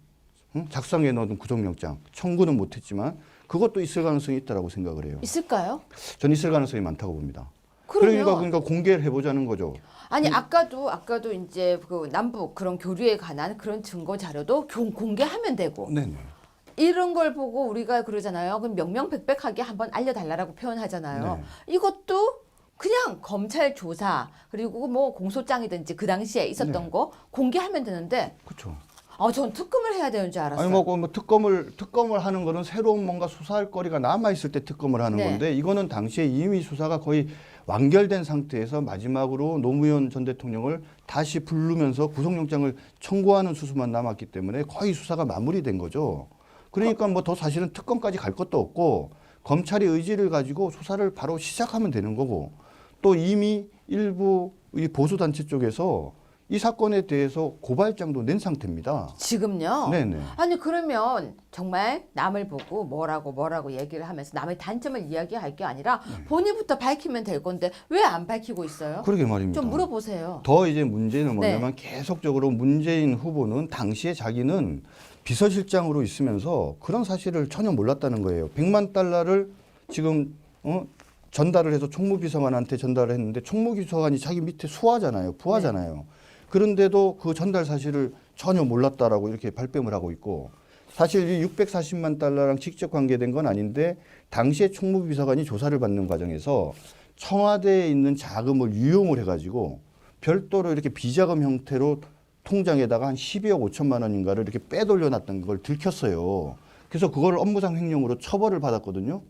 작성해 놓은 구속영장 청구는 못했지만 그것도 있을 가능성이 있다라고 생각을 해요. 있을까요? 전 있을 가능성이 많다고 봅니다. 그러니까 공개를 해보자는 거죠. 아니 아까도 이제 그 남북 그런 교류에 관한 그런 증거 자료도 공개하면 되고 네네. 이런 걸 보고 우리가 그러잖아요. 그럼 명명백백하게 한번 알려달라고 표현하잖아요. 네. 이것도 그냥 검찰 조사 그리고 뭐 공소장이든지 그 당시에 있었던 네. 거 공개하면 되는데 그렇죠. 전 특검을 해야 되는 줄 알았어요. 아니 뭐 특검을 하는 거는 새로운 뭔가 수사할 거리가 남아 있을 때 특검을 하는 네. 건데 이거는 당시에 이미 수사가 거의 완결된 상태에서 마지막으로 노무현 전 대통령을 다시 부르면서 구속영장을 청구하는 수수만 남았기 때문에 거의 수사가 마무리된 거죠. 그러니까 뭐 더 사실은 특검까지 갈 것도 없고 검찰의 의지를 가지고 수사를 바로 시작하면 되는 거고 또 이미 일부 이 보수단체 쪽에서 이 사건에 대해서 고발장도 낸 상태입니다. 지금요? 네네. 아니 그러면 정말 남을 보고 뭐라고 얘기를 하면서 남의 단점을 이야기할 게 아니라 본인부터 밝히면 될 건데 왜 안 밝히고 있어요? 그러게 말입니다. 좀 물어보세요. 더 이제 문제는 뭐냐면 네. 계속적으로 문재인 후보는 당시에 자기는 비서실장으로 있으면서 그런 사실을 전혀 몰랐다는 거예요. 100만 달러를 지금 전달을 해서 총무비서관한테 전달을 했는데 총무비서관이 자기 밑에 수하잖아요. 부하잖아요. 네. 그런데도 그 전달 사실을 전혀 몰랐다라고 이렇게 발뺌을 하고 있고 사실 이 640만 달러랑 직접 관계된 건 아닌데 당시에 총무비서관이 조사를 받는 과정에서 청와대에 있는 자금을 유용을 해가지고 별도로 이렇게 비자금 형태로 통장에다가 한 12억 5천만 원인가를 이렇게 빼돌려놨던 걸 들켰어요. 그래서 그걸 업무상 횡령으로 처벌을 받았거든요.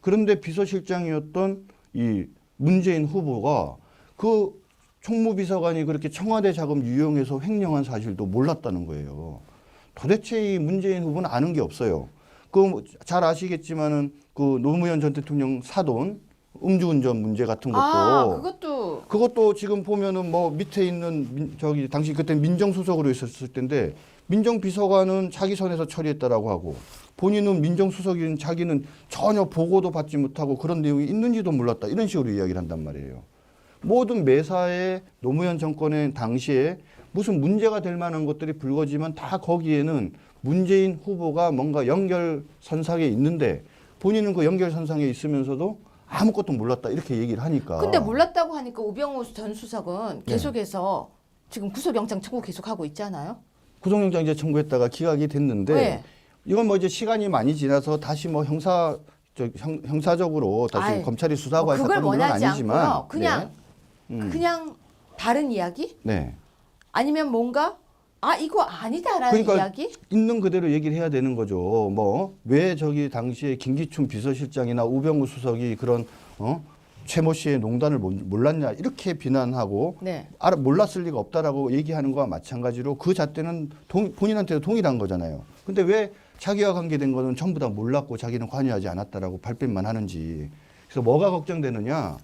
그런데 비서실장이었던 이 문재인 후보가 그 총무비서관이 그렇게 청와대 자금 유용해서 횡령한 사실도 몰랐다는 거예요. 도대체 이 문재인 후보는 아는 게 없어요. 그 잘 아시겠지만은 그 노무현 전 대통령 사돈 음주운전 문제 같은 것도 그것도 지금 보면은 뭐 밑에 있는 당시 그때 민정수석으로 있었을 텐데 민정비서관은 자기 선에서 처리했다라고 하고 본인은 민정수석인 자기는 전혀 보고도 받지 못하고 그런 내용이 있는지도 몰랐다 이런 식으로 이야기를 한단 말이에요. 모든 매사에 노무현 정권의 당시에 무슨 문제가 될 만한 것들이 불거지면 다 거기에는 문재인 후보가 뭔가 연결선상에 있는데 본인은 그 연결선상에 있으면서도 아무것도 몰랐다 이렇게 얘기를 하니까. 근데 몰랐다고 하니까 우병우 전 수석은 계속해서 지금 구속영장 청구 계속하고 있잖아요. 구속영장 이제 청구했다가 기각이 됐는데 네. 이건 뭐 이제 시간이 많이 지나서 다시 뭐 형사적으로 다시 검찰이 수사하고 할 그걸 사건은 원하지 아니지만 않고요. 그냥 다른 이야기? 네. 아니면 뭔가 이거 아니다라는 그러니까 이야기? 있는 그대로 얘기를 해야 되는 거죠. 뭐 왜 저기 당시에 김기춘 비서실장이나 우병우 수석이 그런 최모 씨의 농단을 몰랐냐 이렇게 비난하고 네. 몰랐을 리가 없다라고 얘기하는 거와 마찬가지로 그 잣대는 본인한테도 동일한 거잖아요. 근데 왜 자기와 관계된 거는 전부 다 몰랐고 자기는 관여하지 않았다라고 발뺌만 하는지. 그래서 뭐가 걱정되느냐.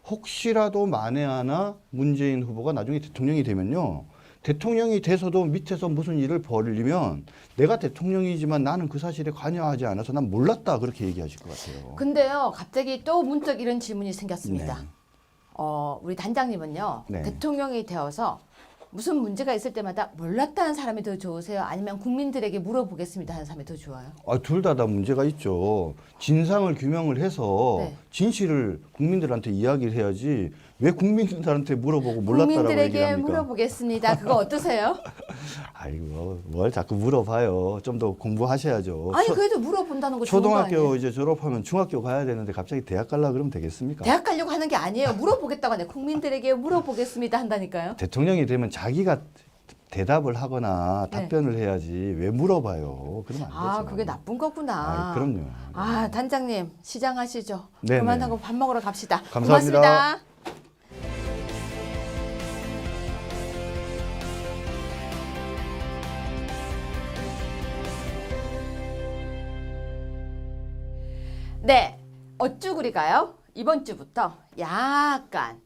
혹시라도 만에 하나 문재인 후보가 나중에 대통령이 되면요. 대통령이 돼서도 밑에서 무슨 일을 벌이면 내가 대통령이지만 나는 그 사실에 관여하지 않아서 난 몰랐다 그렇게 얘기하실 것 같아요. 근데요, 갑자기 또 문득 이런 질문이 생겼습니다. 네. 우리 단장님은요, 네. 대통령이 되어서 무슨 문제가 있을 때마다 몰랐다는 사람이 더 좋으세요? 아니면 국민들에게 물어보겠습니다 하는 사람이 더 좋아요? 둘 다 문제가 있죠. 진상을 규명을 해서 네. 진실을 국민들한테 이야기를 해야지 왜 국민들한테 물어보고 몰랐다라고 얘기를 국민들에게 합니까? 물어보겠습니다. 그거 어떠세요? 아이고 뭘 자꾸 물어봐요. 좀 더 공부하셔야죠. 아니 그래도 물어본다는 거 좋은 거 초등학교 아니에요? 이제 졸업하면 중학교 가야 되는데 갑자기 대학 가려고 그러면 되겠습니까? 대학 가려고 하는 게 아니에요. 물어보겠다고 하네. 국민들에게 물어보겠습니다 한다니까요. 대통령이 되면 자기가 대답을 하거나 네. 답변을 해야지 왜 물어봐요. 그러면 안 되죠. 그게 나쁜 거구나. 그럼요. 단장님 시장하시죠. 네네. 그만하고 밥 먹으러 갑시다. 감사합니다. 고맙습니다. 네, 어쭈구리가요. 이번 주부터 약간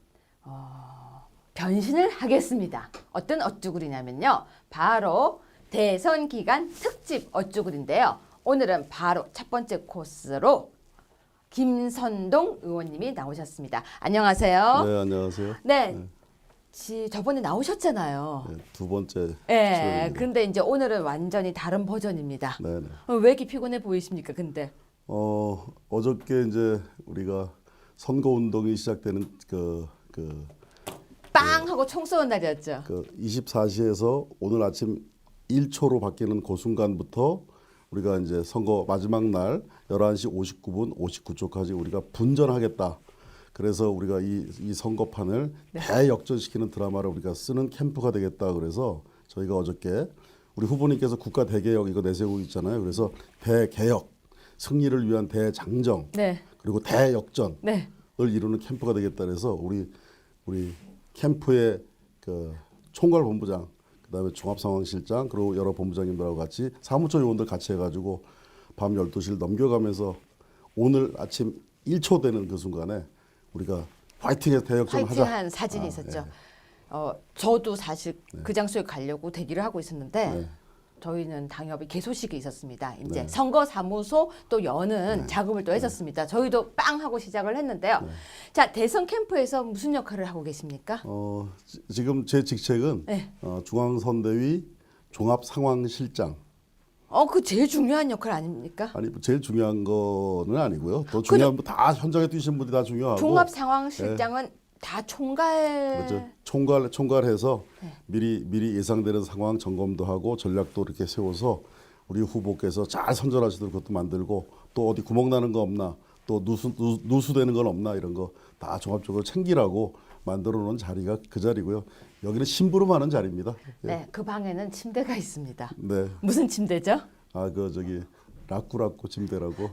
변신을 하겠습니다. 어떤 어쭈구리냐면요. 바로 대선 기간 특집 어쭈구리인데요. 오늘은 바로 첫 번째 코스로 김선동 의원님이 나오셨습니다. 안녕하세요. 네, 안녕하세요. 네, 저번에 나오셨잖아요. 네, 두 번째 네, 출연입니다. 근데 이제 오늘은 완전히 다른 버전입니다. 네, 네. 왜 이렇게 피곤해 보이십니까? 근데 어저께 이제 우리가 선거 운동이 시작되는 빵 하고 총 쏘는 날이었죠. 24시에서 오늘 아침 1초로 바뀌는 그 순간부터 우리가 이제 선거 마지막 날 11시 59분 59초까지 우리가 분전하겠다. 그래서 우리가 이 선거판을 대역전시키는 드라마를 우리가 쓰는 캠프가 되겠다. 그래서 저희가 어저께 우리 후보님께서 국가 대개혁 이거 내세우고 있잖아요. 그래서 대개혁, 승리를 위한 대장정, 네. 그리고 대역전을 네. 이루는 캠프가 되겠다. 그래서 우리 캠프의 그 총괄 본부장, 그다음에 종합상황실장, 그리고 여러 본부장님들하고 같이 사무처 요원들 같이 해가지고 밤 12시를 넘겨가면서 오늘 아침 1초 되는 그 순간에 우리가 화이팅해서 대역전을 하자. 화이팅한 사진이 있었죠. 네. 저도 사실 그 장소에 가려고 대기를 하고 있었는데 네. 저희는 당협이 개소식이 있었습니다. 이제 네. 선거사무소 또 여는 작업을 또 했었습니다. 저희도 빵 하고 시작을 했는데요. 자, 대선 캠프에서 무슨 역할을 하고 계십니까? 지금 제 직책은 네. 중앙선대위 종합상황실장. 그 제일 중요한 역할 아닙니까? 아니 제일 중요한 거는 아니고요. 더 중요한 다 현장에 뛰신 분들이 다 중요하고. 종합상황실장은 다 총괄. 그렇죠. 총괄해서 네. 미리 예상되는 상황 점검도 하고 전략도 이렇게 세워서 우리 후보께서 잘 선전하시도록 그것도 만들고 또 어디 구멍 나는 거 없나 또 누수되는 건 없나 이런 거 다 종합적으로 챙기라고 만들어 놓은 자리가 그 자리고요. 여기는 심부름하는 자리입니다. 예. 네, 그 방에는 침대가 있습니다. 네. 무슨 침대죠? 라꾸라꾸 침대라고.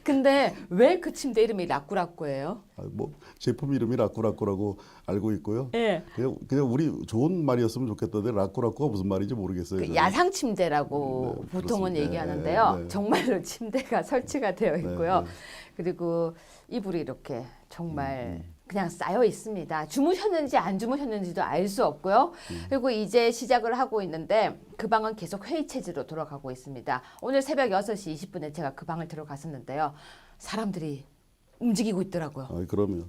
근데 왜 그 침대 이름이 라꾸라꾸예요? 뭐 제품 이름이 라꾸라꾸라고 알고 있고요. 예. 그냥 우리 좋은 말이었으면 좋겠던데 라꾸라꾸가 무슨 말인지 모르겠어요. 그 야상 침대라고 네, 보통은 그렇습니다. 얘기하는데요. 네, 네. 정말로 침대가 설치가 되어 있고요. 네. 그리고 이불이 이렇게 정말 그냥 쌓여 있습니다. 주무셨는지 안 주무셨는지도 알 수 없고요. 그리고 이제 시작을 하고 있는데 그 방은 계속 회의 체제로 돌아가고 있습니다. 오늘 새벽 6시 20분에 제가 그 방을 들어갔었는데요. 사람들이 움직이고 있더라고요. 그러면.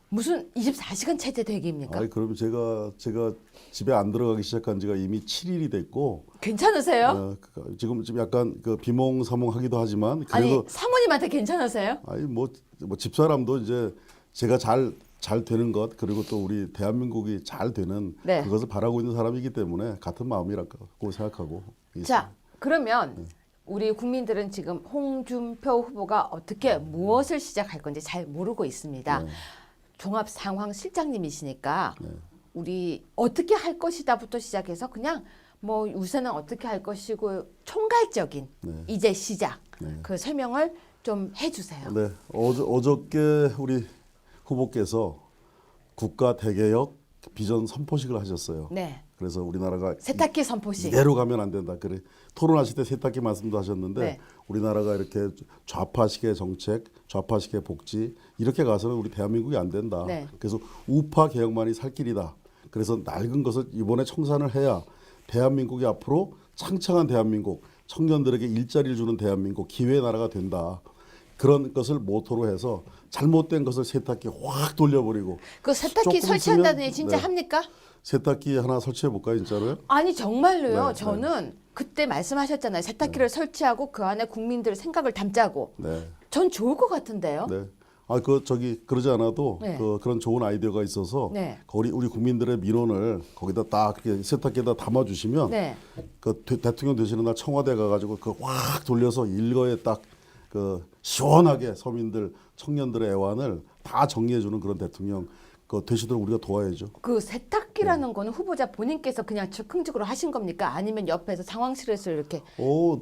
무슨 24시간 체제 대기입니까? 그러면 제가 집에 안 들어가기 시작한 지가 이미 7일이 됐고. 괜찮으세요? 지금 약간 그 비몽사몽하기도 하지만 아니 그래도 사모님한테 괜찮으세요? 뭐 집사람도 이제 제가 잘 되는 것 그리고 또 우리 대한민국이 잘 되는 네. 그것을 바라고 있는 사람이기 때문에 같은 마음이라고 생각하고 있습니다. 자, 그러면 우리 국민들은 지금 홍준표 후보가 어떻게 무엇을 시작할 건지 잘 모르고 있습니다. 종합상황실장님이시니까 우리 어떻게 할 것이다부터 시작해서 그냥 뭐 우선은 어떻게 할 것이고 총괄적인 이제 시작 그 설명을 좀 해주세요. 네, 어저께 우리 후보께서 국가 대개혁 비전 선포식을 하셨어요. 네. 그래서 우리나라가 세탁기 선포식. 이대로 가면 안 된다. 그래 토론하실 때 세탁기 말씀도 하셨는데 네. 우리나라가 이렇게 좌파식의 정책, 좌파식의 복지 이렇게 가서는 우리 대한민국이 안 된다. 네. 그래서 우파 개혁만이 살 길이다. 그래서 낡은 것을 이번에 청산을 해야 대한민국이 앞으로 창창한 대한민국, 청년들에게 일자리를 주는 대한민국, 기회의 나라가 된다. 그런 것을 모토로 해서 잘못된 것을 세탁기 확 돌려버리고 그 세탁기 조금 설치한다더니 있으면, 진짜 네. 합니까? 세탁기 하나 설치해 볼까요, 진짜로요? 아니 정말로요. 네, 저는 그때 말씀하셨잖아요. 세탁기를 설치하고 그 안에 국민들 생각을 담자고. 네. 전 좋을 것 같은데요. 네. 그러지 않아도 네. 그런 좋은 아이디어가 있어서 네. 우리 국민들의 민원을 거기다 딱 이렇게 세탁기에다 담아주시면 네. 그 대통령 되시는 날 청와대 가가지고 그 확 돌려서 일거에 딱 그 시원하게 서민들 청년들의 애환을 다 정리해주는 그런 대통령 되시도록 우리가 도와야죠. 그 세탁기라는 거는 후보자 본인께서 그냥 즉흥적으로 하신 겁니까? 아니면 옆에서 상황실에서 이렇게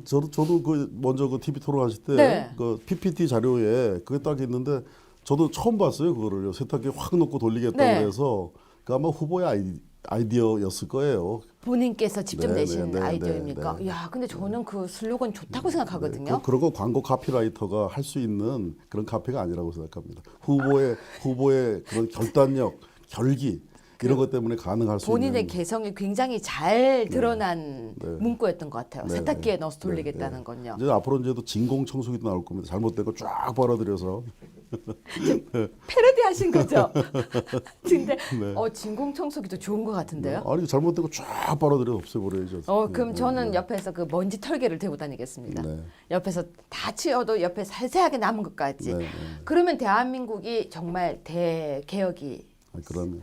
저도 먼저 TV 토론하실 때 네. PPT 자료에 그게 딱 있는데 저도 처음 봤어요. 그거를요. 세탁기 확 놓고 돌리겠다고 네. 해서 아마 후보의 아이디어였을 거예요. 본인께서 직접 네, 내신 네, 네, 아이디어입니까? 네, 네. 야, 근데 저는 그 슬로건 좋다고 생각하거든요. 그런 거 광고 카피라이터가 할 수 있는 그런 카피가 아니라고 생각합니다. 후보의 그런 결단력, 결기 이런 것 때문에 가능할 수 본인의 있는 개성이 굉장히 잘 드러난 문구였던 것 같아요. 네, 세탁기에 네. 넣어서 돌리겠다는 건요. 이제 앞으로 이제도 진공 청소기도 나올 겁니다. 잘못된 거 쫙 빨아들여서 패러디 하신 거죠? 근데 네. 진공청소기도 좋은 것 같은데요? 아니 잘못된 거 쫙 빨아들여 없애버려야죠. 그럼 네, 저는 네. 옆에서 그 먼지 털개를 들고 다니겠습니다. 네. 옆에서 다 치워도 옆에 살살하게 남은 것까지. 네, 네. 그러면 대한민국이 정말 대개혁이. 아, 그러면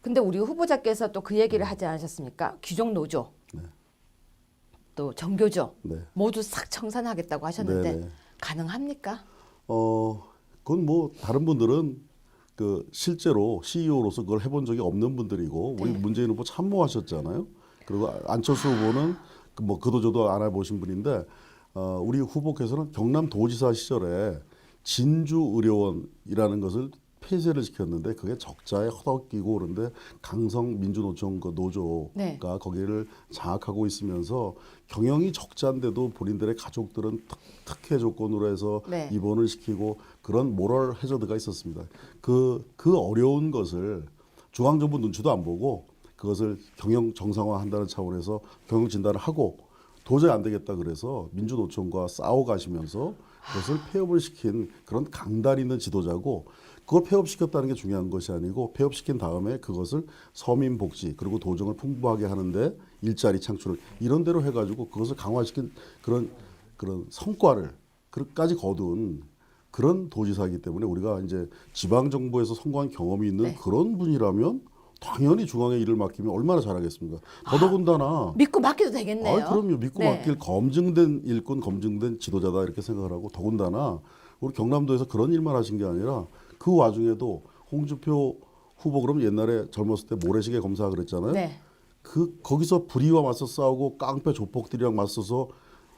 근데 우리 후보자께서 또 그 얘기를 하지 않으셨습니까? 규정 노조, 네. 또 정교조 네. 모두 싹 청산하겠다고 하셨는데 네, 네. 가능합니까? 그건 뭐 다른 분들은 그 실제로 CEO로서 그걸 해본 적이 없는 분들이고 우리 네. 문재인 후보 참모하셨잖아요. 그리고 안철수 후보는 뭐 그도저도 안 해보신 분인데 우리 후보께서는 경남도지사 시절에 진주의료원이라는 것을 폐쇄를 시켰는데 그게 적자에 허덕이고 그런데 강성민주노총 그 노조가 네. 거기를 장악하고 있으면서 경영이 적자인데도 본인들의 가족들은 특혜 조건으로 해서 네. 입원을 시키고 그런 모럴 해저드가 있었습니다. 그 어려운 것을 중앙정부 눈치도 안 보고 그것을 경영 정상화한다는 차원에서 경영 진단을 하고 도저히 안 되겠다 그래서 민주노총과 싸워 가시면서 그것을 폐업을 시킨 그런 강단 있는 지도자고 그걸 폐업시켰다는 게 중요한 것이 아니고 폐업시킨 다음에 그것을 서민복지 그리고 도정을 풍부하게 하는데 일자리 창출을 이런 대로 해가지고 그것을 강화시킨 그런 성과를 그까지 거둔 그런 도지사이기 때문에 우리가 이제 지방 정부에서 성공한 경험이 있는 네. 그런 분이라면 당연히 중앙에 일을 맡기면 얼마나 잘하겠습니까? 더더군다나 믿고 맡겨도 되겠네요. 그럼요. 믿고 네. 맡길 검증된 일꾼, 검증된 지도자다 이렇게 생각을 하고 더군다나 우리 경남도에서 그런 일만 하신 게 아니라 그 와중에도 홍준표 후보 그러면 옛날에 젊었을 때 모래시계 검사 그랬잖아요. 네. 거기서 불의와 맞서 싸우고 깡패 조폭들이랑 맞서서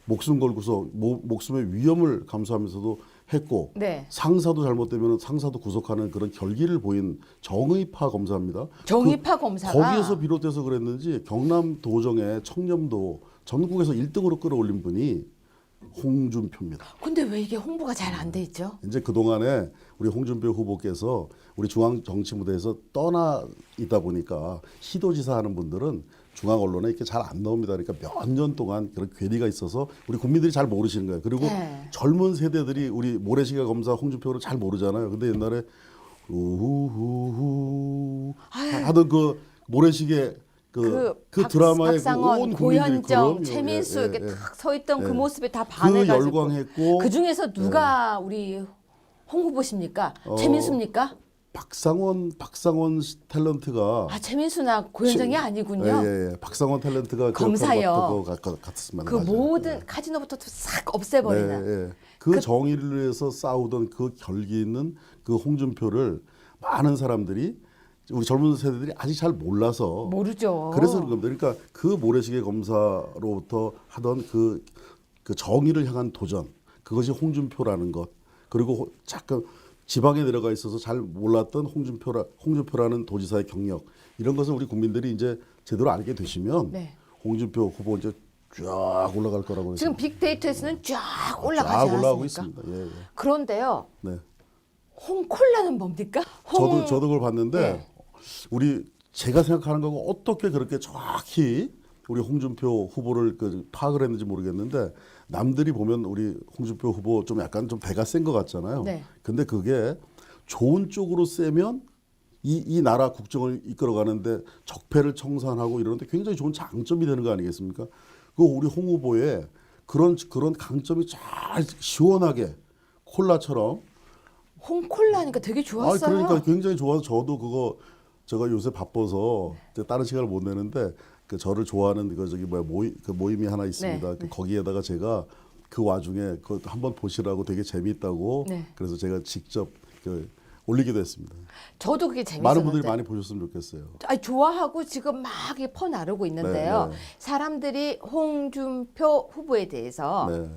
목숨 걸고서 목숨의 위험을 감수하면서도 했고 네. 상사도 잘못되면 상사도 구속하는 그런 결기를 보인 정의파 검사입니다. 정의파 검사가 거기에서 비롯해서 그랬는지 경남 도정의 청렴도 전국에서 1등으로 끌어올린 분이 홍준표입니다. 근데 왜 이게 홍보가 잘 안 돼 있죠? 이제 그동안에 우리 홍준표 후보께서 우리 중앙 정치 무대에서 떠나 있다 보니까 시도지사 하는 분들은 중앙 언론에 이렇게 잘 안 나옵니다. 그러니까 몇 년 동안 그런 괴리가 있어서 우리 국민들이 잘 모르시는 거예요. 그리고 네. 젊은 세대들이 우리 모래시계 검사 홍준표를 잘 모르잖아요. 근데 옛날에 우후후후 하던 그 모래시계 그 드라마의 박상원, 온 국민들이 고현정, 그럼요. 최민수 예, 이렇게 예. 탁 서 있던 그 예. 모습에 다 그 반해가지고 열광했고 그 중에서 누가 우리 홍 후보십니까? 최민수입니까? 박상원 탤런트가 최민수나 고현정이 아니군요. 예. 박상원 탤런트가 검사요. 같았습니다. 그 모든 카지노부터 싹 없애버리는. 네. 그 정의를 위해서 싸우던 그 결기 있는 그 홍준표를 많은 사람들이 우리 젊은 세대들이 아직 잘 몰라서 모르죠. 그래서 그런 겁니다. 그러니까 그 모래시계 검사로부터 하던 그 정의를 향한 도전 그것이 홍준표라는 것 그리고 잠깐 지방에 내려가 있어서 잘 몰랐던 홍준표라는 도지사의 경력 이런 것을 우리 국민들이 이제 제대로 알게 되시면 네. 홍준표 후보 이제 쫙 올라갈 거라고 지금 빅데이터에서는 쫙 올라가지 올라가고 않습니까? 있습니다. 예. 그런데요. 네. 홍콜라는 뭡니까? 저도 그걸 봤는데 네. 제가 생각하는 거고 어떻게 그렇게 정확히 우리 홍준표 후보를 파악을 했는지 모르겠는데 남들이 보면 우리 홍준표 후보 좀 약간 좀 배가 센 것 같잖아요. 네. 근데 그게 좋은 쪽으로 세면 이 나라 국정을 이끌어가는데 적폐를 청산하고 이러는데 굉장히 좋은 장점이 되는 거 아니겠습니까? 그 우리 홍 후보의 그런 강점이 잘 시원하게 콜라처럼 홍콜라니까 되게 좋았어요. 그러니까 굉장히 좋아서 저도 그거 제가 요새 바빠서 이제 다른 시간을 못 내는데 저를 좋아하는 모임이 하나 있습니다. 네. 거기에다가 제가 그 와중에 그 한번 보시라고 되게 재미있다고 네. 그래서 제가 직접 올리기도 했습니다. 저도 그게 재밌었는데. 많은 분들이 많이 보셨으면 좋겠어요. 좋아하고 지금 막 퍼나르고 있는데요. 네. 사람들이 홍준표 후보에 대해서 네.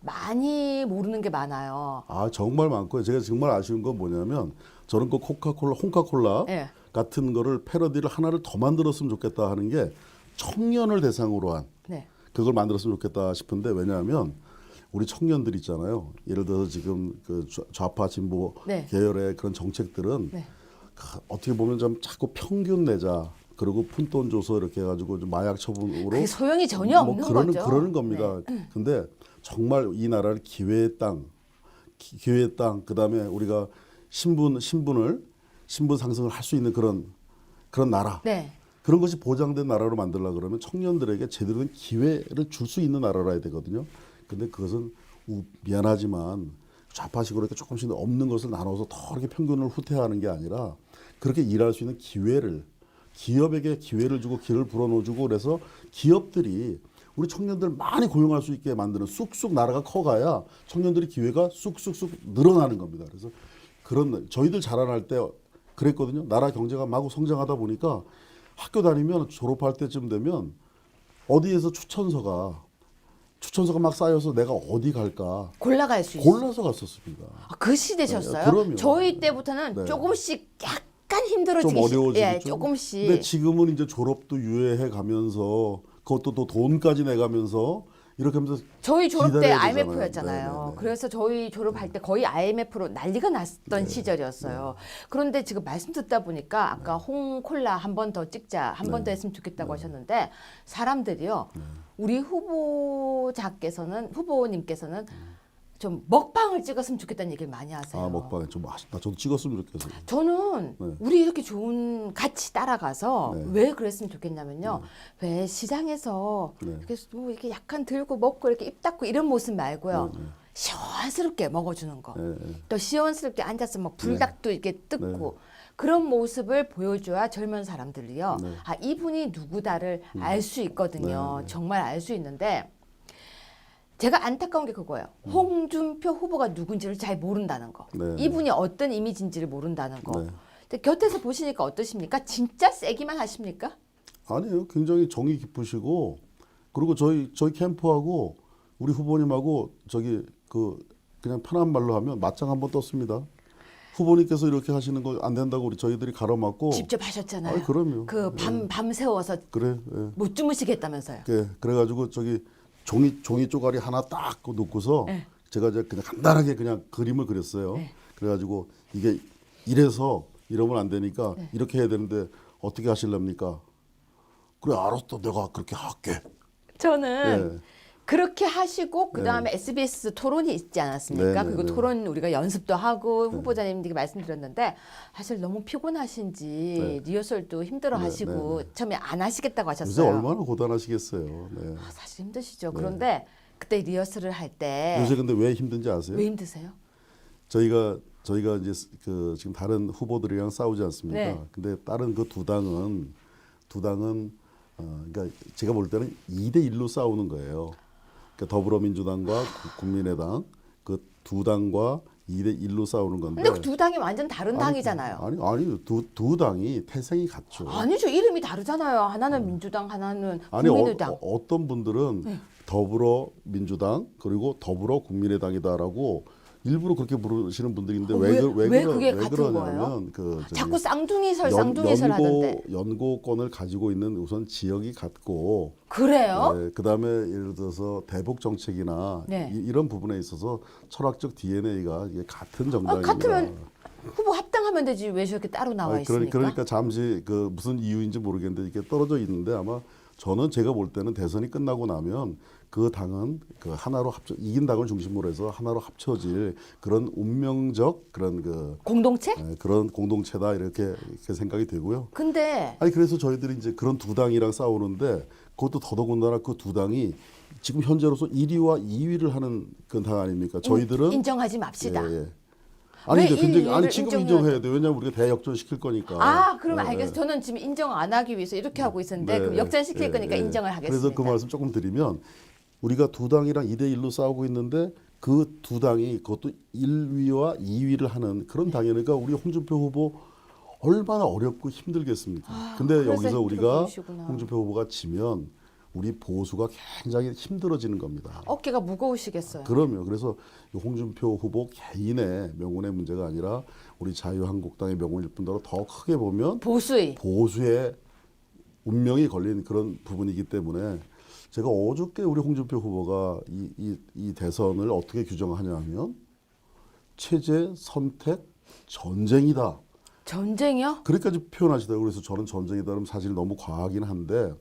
많이 모르는 게 많아요. 정말 많고요. 제가 정말 아쉬운 건 뭐냐면 저는 그 홍카콜라 네. 같은 거를 패러디를 하나를 더 만들었으면 좋겠다 하는 게 청년을 대상으로 한 네. 그걸 만들었으면 좋겠다 싶은데 왜냐하면 우리 청년들 있잖아요. 예를 들어서 지금 그 좌파 진보 네. 계열의 그런 정책들은 네. 어떻게 보면 좀 자꾸 평균 내자 그리고 푼돈 줘서 이렇게 해가지고 좀 마약 처분으로 그게 소용이 전혀 없는 거죠. 그러는 겁니다. 근데 정말 이 나라를 기회의 땅 기회의 땅, 그다음에 우리가 신분 상승을 할 수 있는 그런 나라. 네. 그런 것이 보장된 나라로 만들려 그러면 청년들에게 제대로 된 기회를 줄 수 있는 나라라 해야 되거든요. 근데 그것은 미안하지만 좌파식으로 이렇게 조금씩 없는 것을 나눠서 더 이렇게 평균을 후퇴하는 게 아니라 그렇게 일할 수 있는 기회를 기업에게 기회를 주고 길을 불어넣어주고 그래서 기업들이 우리 청년들 많이 고용할 수 있게 만드는 쑥쑥 나라가 커가야 청년들의 기회가 쑥쑥쑥 늘어나는 겁니다. 그래서 그런 저희들 자라날 때 그랬거든요. 나라 경제가 마구 성장하다 보니까 학교 다니면 졸업할 때쯤 되면 어디에서 추천서가 막 쌓여서 내가 어디 갈까 골라갈 수 있어요. 골라서 갔었습니다. 아, 그 시대셨어요? 네, 그럼요. 저희 때부터는 네. 조금씩 약간 좀 힘들어지기 어려워지겠죠. 예, 조금씩. 근데 지금은 이제 졸업도 유예해 가면서 그것도 또 돈까지 내가면서 이렇게 하면서 저희 졸업 때 기다려야 되잖아요. IMF였잖아요. 네네네. 그래서 저희 졸업할 때 거의 IMF로 난리가 났던 시절이었어요. 그런데 지금 말씀 듣다 보니까 아까 홍콜라 한 번 더 찍자, 한 번 더 했으면 좋겠다고 하셨는데 사람들이요. 우리 후보님께서는 좀 먹방을 찍었으면 좋겠다는 얘기를 많이 하세요. 아 먹방에 좀 맛있다. 저도 찍었으면 좋겠어요. 저는 네. 우리 이렇게 좋은 같이 따라가서 네. 왜 그랬으면 좋겠냐면요. 왜 시장에서 네. 이렇게 뭐 이렇게 약간 들고 먹고 이렇게 입 닫고 이런 모습 말고요. 네, 네. 시원스럽게 먹어주는 거. 네, 네. 또 시원스럽게 앉아서 막 불닭도 이렇게 뜯고 그런 모습을 보여줘야 젊은 사람들이요. 네. 아 이분이 누구다를 알 수 있거든요. 정말 알 수 있는데 제가 안타까운 게 그거예요. 홍준표 후보가 누군지를 잘 모른다는 거. 네. 이분이 어떤 이미지인지를 모른다는 거. 네. 근데 곁에서 보시니까 어떠십니까? 진짜 세기만 하십니까? 아니에요. 굉장히 정이 깊으시고 그리고 저희 캠프하고 우리 후보님하고 그냥 편한 말로 하면 맞짱 한번 떴습니다. 후보님께서 이렇게 하시는 거 안 된다고 우리 저희들이 가로막고 직접 하셨잖아요. 아이, 그럼요. 그 밤 새워서 그래. 예. 못 주무시겠다면서요. 그래가지고 종이 쪼가리 하나 딱 놓고서 네. 제가 이제 그냥 간단하게 그냥 그림을 그렸어요. 네. 그래가지고 이게 이러면 안 되니까 이렇게 해야 되는데 어떻게 하실랍니까? 그래 알았어 내가 그렇게 할게. 저는 네. 그렇게 하시고 그 다음에 SBS 토론이 있지 않았습니까? 네, 그리고 네. 토론 우리가 연습도 하고 후보자님들께 말씀드렸는데 사실 너무 피곤하신지 리허설도 힘들어하시고 처음에 안 하시겠다고 요새 하셨어요. 얼마나 고단하시겠어요. 네. 아, 사실 힘드시죠. 그런데 그때 리허설을 할 때 요새 근데 왜 힘든지 아세요? 왜 힘드세요? 저희가 이제 지금 다른 후보들이랑 싸우지 않습니까? 네. 근데 다른 그 두 당은 그러니까 제가 볼 때는 2대1로 싸우는 거예요. 그러니까 더불어민주당과 국민의당 그 두 당과 2대1로 싸우는 건데. 근데 그 두 당이 완전 다른 당이잖아요. 아니 두 당이 태생이 같죠. 아니죠. 이름이 다르잖아요. 하나는 민주당, 하나는 아니 국민의당. 어떤 분들은 더불어민주당 그리고 더불어국민의당이다라고 일부러 그렇게 부르시는 분들인데 왜 그게 같은 그러냐면 자꾸 쌍둥이설 하던데. 연고권을 가지고 있는 우선 지역이 같고 그래요? 네, 그다음에 예를 들어서 대북 정책이나 네. 이런 부분에 있어서 철학적 DNA가 이게 같은 정당입니다. 같으면 후보 합당하면 되지 왜 저렇게 따로 나와 아니, 있습니까? 그러니까 잠시 무슨 이유인지 모르겠는데 이게 떨어져 있는데 아마 저는 제가 볼 때는 대선이 끝나고 나면 그 당은 하나로 이긴 당을 중심으로 해서 하나로 합쳐질 그런 운명적 그런 공동체? 그런 공동체다 이렇게 생각이 되고요. 근데 아니 그래서 저희들이 이제 그런 두 당이랑 싸우는데 그것도 더더군다나 그 두 당이 지금 현재로서 1위와 2위를 하는 그 당 아닙니까? 저희들은 인정하지 맙시다. 예. 아니 왜 근데 굉장히 1위를 지금 인정해야 인정해야 돼. 왜냐면 우리가 대역전 시킬 거니까. 아, 그럼 예, 알겠어요. 저는 지금 인정 안 하기 위해서 이렇게 하고 있었는데 네, 그럼 역전시킬 거니까 인정을 하겠습니다. 그래서 그 말씀 조금 드리면 우리가 두 당이랑 2대1로 싸우고 있는데 그 두 당이 그것도 1위와 2위를 하는 그런 당이니까 우리 홍준표 후보 얼마나 어렵고 힘들겠습니까? 근데 그래서 여기서 힘들어 우리가 보이시구나. 홍준표 후보가 지면 우리 보수가 굉장히 힘들어지는 겁니다. 어깨가 무거우시겠어요. 그럼요. 그래서 이 홍준표 후보 개인의 명운의 문제가 아니라 우리 자유한국당의 명운일 뿐더러 더 크게 보면 보수의 운명이 걸린 그런 부분이기 때문에 제가 어저께 우리 홍준표 후보가 이 대선을 어떻게 규정하냐면 체제, 선택, 전쟁이다. 전쟁이요? 그렇게까지 표현하시더라고요. 그래서 저는 전쟁이다 그러면 사실 너무 과하긴 한데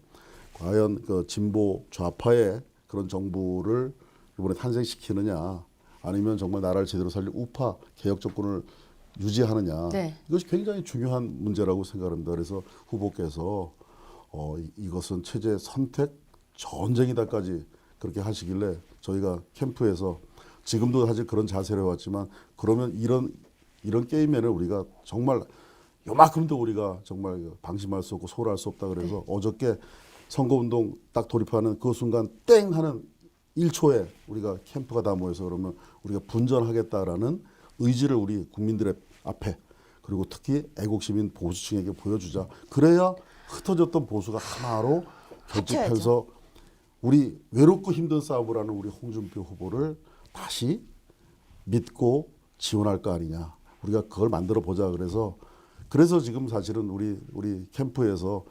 과연 진보 좌파의 그런 정부를 이번에 탄생시키느냐 아니면 정말 나라를 제대로 살릴 우파 개혁 정권을 유지하느냐. 네. 이것이 굉장히 중요한 문제라고 생각합니다. 그래서 후보께서 이것은 체제 선택 전쟁이다까지 그렇게 하시길래 저희가 캠프에서 지금도 사실 그런 자세를 해왔지만 그러면 이런 게임에는 우리가 정말 요만큼도 우리가 정말 방심할 수 없고 소홀할 수 없다 그래서 어저께 선거운동 딱 돌입하는 그 순간 땡 하는 1초에 우리가 캠프가 다 모여서 그러면 우리가 분전하겠다라는 의지를 우리 국민들의 앞에 그리고 특히 애국시민 보수층에게 보여주자. 그래야 흩어졌던 보수가 하나로 결집해서 우리 외롭고 힘든 싸움을 하는 우리 홍준표 후보를 다시 믿고 지원할 거 아니냐. 우리가 그걸 만들어 보자. 그래서 지금 사실은 우리 캠프에서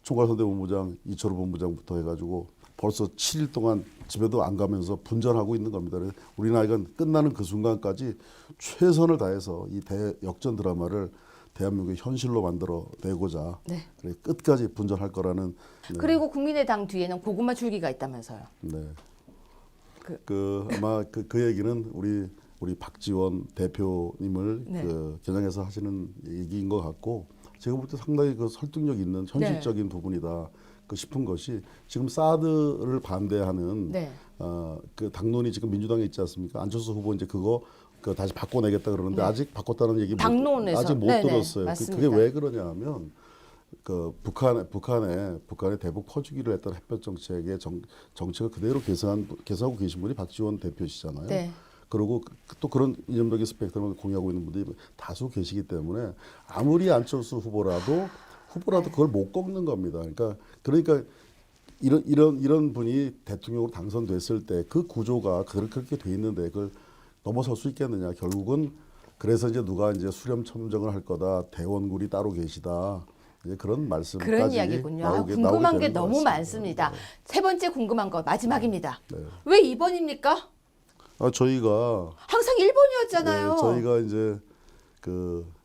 총괄선대본부장 이철우 본부장부터 해가지고 벌써 7일 동안 집에도 안 가면서 분전하고 있는 겁니다. 그래서 우리 나이가 끝나는 그 순간까지 최선을 다해서 이 대역전 드라마를 대한민국의 현실로 만들어내고자 네. 그래, 끝까지 분전할 거라는. 네. 그리고 국민의당 뒤에는 고구마 줄기가 있다면서요. 네. 아마 그 얘기는 우리 박지원 대표님을 네. 겨냥해서 하시는 얘기인 것 같고 제가 볼 때 상당히 그 설득력 있는 현실적인 부분이다. 싶은 것이 지금 사드를 반대하는 네. 그 당론이 지금 민주당에 있지 않습니까? 안철수 후보 이제 그거 다시 바꿔내겠다 그러는데 아직 바꿨다는 얘기 당론에서 아직 못 네네, 들었어요. 맞습니다. 그게 왜 그러냐면 그 북한에 대북 퍼주기를 했던 햇볕 정책의 정책을 그대로 계승하고 계신 분이 박지원 대표시잖아요. 네. 그리고 또 그런 이념적인 스펙트럼을 공유하고 있는 분들이 다수 계시기 때문에 아무리 안철수 후보라도 그걸 못 꺾는 겁니다. 그러니까 이런 분이 대통령으로 당선됐을 때 그 구조가 그렇게 돼 있는데 그걸 넘어설 수 있겠느냐. 결국은 그래서 이제 누가 이제 수렴 첨정을 할 거다. 대원군이 따로 계시다. 이제 그런 말씀까지 그런 이야기군요. 궁금한 게 너무 많습니다. 세 번째 궁금한 거 마지막입니다. 네. 왜 2번입니까? 저희가 항상 1번이었잖아요. 네, 저희가 이제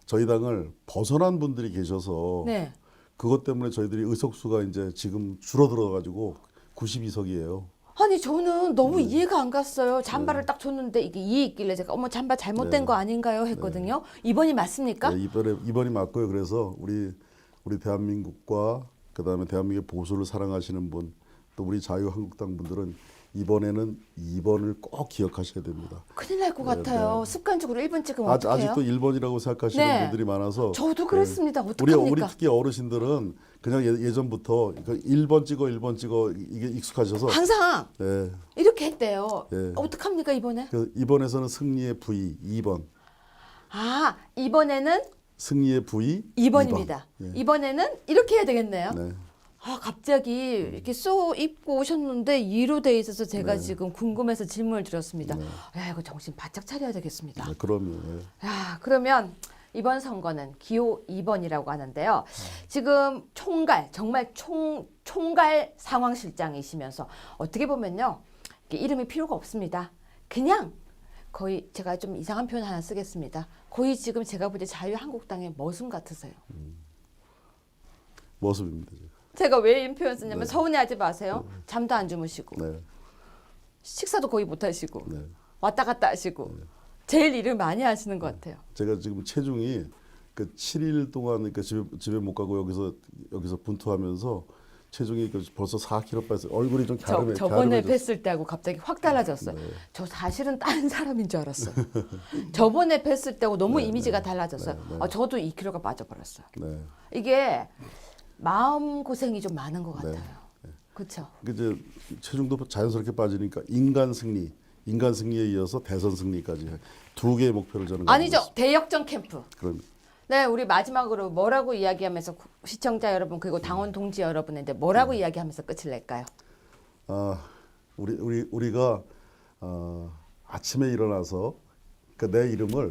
저희 당을 벗어난 분들이 계셔서 네. 그것 때문에 저희들이 의석수가 이제 지금 줄어들어 가지고 92석이에요. 아니 저는 너무 네. 이해가 안 갔어요. 잠바를 딱 줬는데 이게 2에 있길래 제가 어머 잠바 잘못된 네. 거 아닌가요 했거든요. 2번이 맞습니까? 네, 이번이 맞고요. 그래서 우리 대한민국과 그다음에 대한민국의 보수를 사랑하시는 분, 또 우리 자유한국당 분들은 이번에는 2번을 꼭 기억하셔야 됩니다. 큰일 날 것 같아요. 습관적으로 1번 찍으면 어떡해요? 아직도 1번이라고 생각하시는 네. 분들이 많아서 저도 그랬습니다. 어떡합니까? 우리 특히 어르신들은 그냥 예전부터 1번 찍어 이게 익숙하셔서 항상 네. 이렇게 했대요. 네. 어떡합니까 이번에? 이번에서는 승리의 V 2번. 아 이번에는 승리의 V 2번입니다. 2번. 이번에는 이렇게 해야 되겠네요. 네. 아 갑자기 이렇게 쏘 입고 오셨는데 2로 돼 있어서 제가 지금 궁금해서 질문을 드렸습니다. 야 이거 정신 바짝 차려야 되겠습니다. 네, 그럼요. 네. 야 그러면 이번 선거는 기호 2번이라고 하는데요. 지금 정말 총괄 상황실장이시면서 어떻게 보면요. 이름이 필요가 없습니다. 그냥 거의 제가 좀 이상한 표현 하나 쓰겠습니다. 거의 지금 제가 볼 때 자유한국당의 머슴 같으세요. 모습입니다. 제가 왜 이런 표현 쓰냐면 서운해하지 마세요. 잠도 안 주무시고 네. 식사도 거의 못 하시고 네. 왔다 갔다 하시고 제일 일을 많이 하시는 것 같아요. 제가 지금 체중이 7일 동안 집에 못 가고 여기서 분투하면서 체중이 벌써 4kg 빠졌어요. 얼굴이 좀 저번에 갸름해졌어요. 뵀을 때하고 갑자기 확 달라졌어요. 저 사실은 다른 사람인 줄 알았어요. 저번에 뵀을 때하고 너무 이미지가 달라졌어요. 저도 2kg가 빠져버렸어요. 네. 이게 마음 고생이 좀 많은 것 같아요. 그렇죠? 이제 체중도 자연스럽게 빠지니까 인간 승리에 이어서 대선 승리까지 2개의 목표를 저는 아니죠. 가지고 대역전 캠프. 있습니다. 그럼 네, 우리 마지막으로 뭐라고 이야기하면서 시청자 여러분 그리고 당원 동지 여러분한테 뭐라고 이야기하면서 끝을 낼까요? 우리가 아침에 일어나서 내 이름을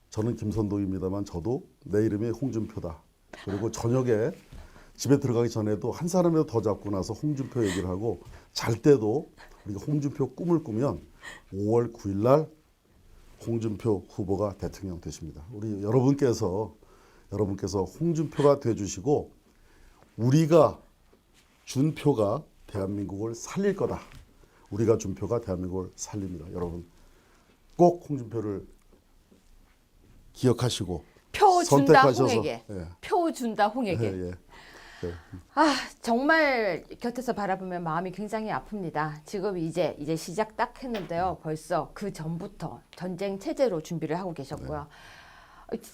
저는 김선동입니다만 저도 내 이름이 홍준표다. 그리고 저녁에 집에 들어가기 전에도 한 사람이라도 더 잡고 나서 홍준표 얘기를 하고 잘 때도 우리가 홍준표 꿈을 꾸면 5월 9일 날 홍준표 후보가 대통령 되십니다. 우리 여러분께서 홍준표가 돼주시고 우리가 준 표가 대한민국을 살릴 거다. 우리가 준 표가 대한민국을 살립니다. 여러분 꼭 홍준표를 기억하시고 표 준다 선택하셔서 홍에게. 예. 표 준다 홍에게. 예, 예. 예. 아, 정말 곁에서 바라보면 마음이 굉장히 아픕니다. 지금 이제 시작 딱 했는데요. 벌써 그 전부터 전쟁 체제로 준비를 하고 계셨고요.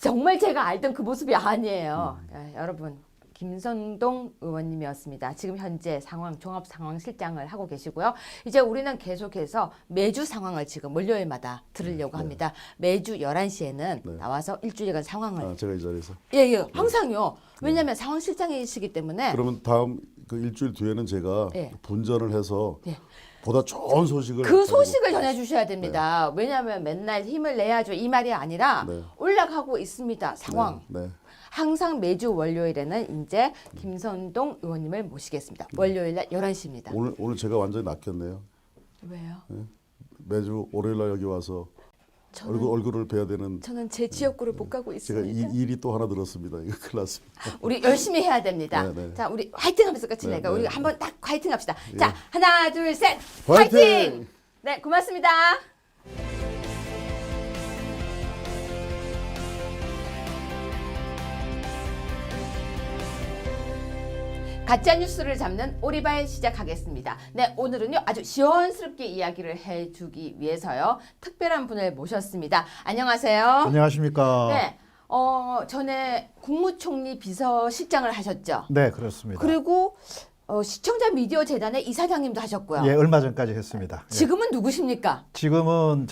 정말 제가 알던 그 모습이 아니에요. 여러분, 김선동 의원님이었습니다. 지금 현재 종합 상황 실장을 하고 계시고요. 이제 우리는 계속해서 매주 상황을 지금 월요일마다 들으려고 합니다. 매주 11시에는 나와서 일주일간 상황을. 아, 제가 이 자리에서. 예, 항상요. 왜냐하면 상황 실장이시기 때문에. 그러면 다음 그 일주일 뒤에는 제가 예. 분전을 해서 예. 보다 좋은 소식을 그 소식을 전해주셔야 됩니다. 왜냐하면 맨날 힘을 내야죠. 이 말이 아니라 네. 올라가고 있습니다. 상황. 네. 항상 매주 월요일에는 이제 김선동 의원님을 모시겠습니다. 월요일 날 11시입니다. 오늘 제가 완전히 낚였네요. 왜요? 매주 월요일 날 여기 와서 얼굴을 뵈야 되는. 저는 제 지역구를 못 가고 제가 있습니다. 일이 또 하나 들었습니다. 이거 큰일 났습니다. 우리 열심히 해야 됩니다. 네, 네. 자, 우리 화이팅 하면서 끝이 네, 내가 네, 우리 네. 한번 딱 화이팅 합시다. 자, 하나, 둘, 셋. 화이팅! 화이팅! 네, 고맙습니다. 가짜 뉴스를 잡는 오리발 시작하겠습니다. 네, 오늘은요 아주 시원스럽게 이야기를 해주기 위해서요 특별한 분을 모셨습니다. 안녕하세요. 안녕하십니까. 네, 전에 국무총리 비서실장을 하셨죠. 네, 그렇습니다. 그리고 시청자 미디어 재단의 이사장님도 하셨고요. 예, 얼마 전까지 했습니다. 예. 지금은 누구십니까? 지금은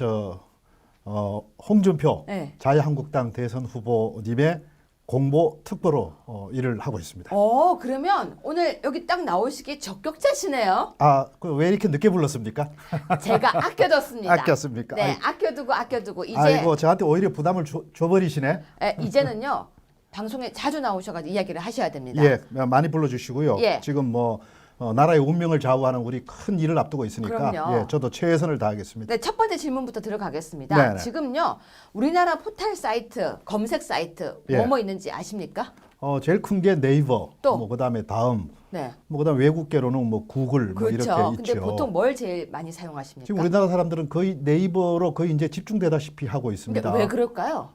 홍준표 네. 자유한국당 대선 후보님의 공보 특보로 일을 하고 있습니다. 그러면 오늘 여기 딱 나오시기 적격자시네요. 아, 왜 이렇게 늦게 불렀습니까? 제가 아껴뒀습니다. 아꼈습니까? 네, 아껴두고 이제 아이고, 저한테 오히려 부담을 줘버리시네. 이제는요 방송에 자주 나오셔가지고 이야기를 하셔야 됩니다. 예, 많이 불러주시고요. 예. 지금 나라의 운명을 좌우하는 우리 큰 일을 앞두고 있으니까 그럼요. 예, 저도 최선을 다하겠습니다. 네, 첫 번째 질문부터 들어가겠습니다. 네네. 지금요 우리나라 포털 사이트 검색 사이트 예. 뭐뭐 있는지 아십니까? 제일 큰 게 네이버, 또? 그다음에 다음, 네, 그다음 외국계로는 구글 그렇죠. 이렇게 근데 있죠. 보통 뭘 제일 많이 사용하십니까? 지금 우리나라 사람들은 거의 네이버로 거의 이제 집중되다시피 하고 있습니다. 근데 왜 그럴까요?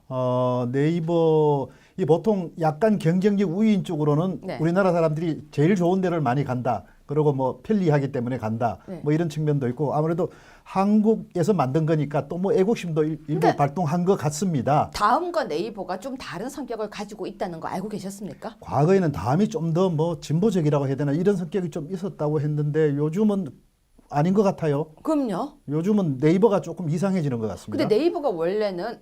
네이버 이 보통 약간 경쟁력 우위인 쪽으로는 네. 우리나라 사람들이 제일 좋은 데를 많이 간다. 그리고 편리하기 때문에 간다. 네. 이런 측면도 있고 아무래도 한국에서 만든 거니까 또 애국심도 일부 근데 발동한 것 같습니다. 다음과 네이버가 좀 다른 성격을 가지고 있다는 거 알고 계셨습니까? 과거에는 다음이 좀 더 진보적이라고 해야 되나 이런 성격이 좀 있었다고 했는데 요즘은 아닌 것 같아요. 그럼요. 요즘은 네이버가 조금 이상해지는 것 같습니다. 근데 네이버가 원래는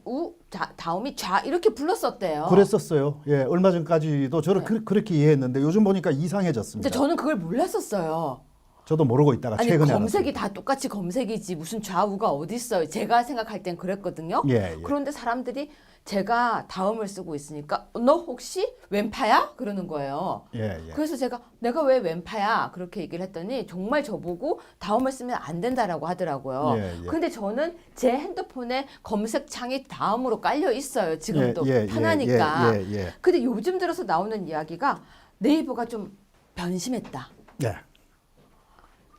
다음이 좌 이렇게 불렀었대요. 그랬었어요. 예, 얼마 전까지도 저를 네. 그렇게 이해했는데 요즘 보니까 근데 이상해졌습니다. 저는 그걸 몰랐었어요. 저도 모르고 있다가 아니 최근에 검색이 알았습니다. 다 똑같이 검색이지 무슨 좌우가 어디 있어요. 제가 생각할 땐 그랬거든요. 예, 예. 그런데 사람들이 제가 다음을 쓰고 있으니까 너 혹시 왼파야? 그러는 거예요. 예, 예. 그래서 제가 내가 왜 왼파야? 그렇게 얘기를 했더니 정말 저보고 다음을 쓰면 안 된다라고 하더라고요. 예, 예. 근데 저는 제 핸드폰에 검색창이 다음으로 깔려 있어요. 지금도 예, 예, 편하니까. 예, 예, 예. 근데 요즘 들어서 나오는 이야기가 네이버가 좀 변심했다. 예.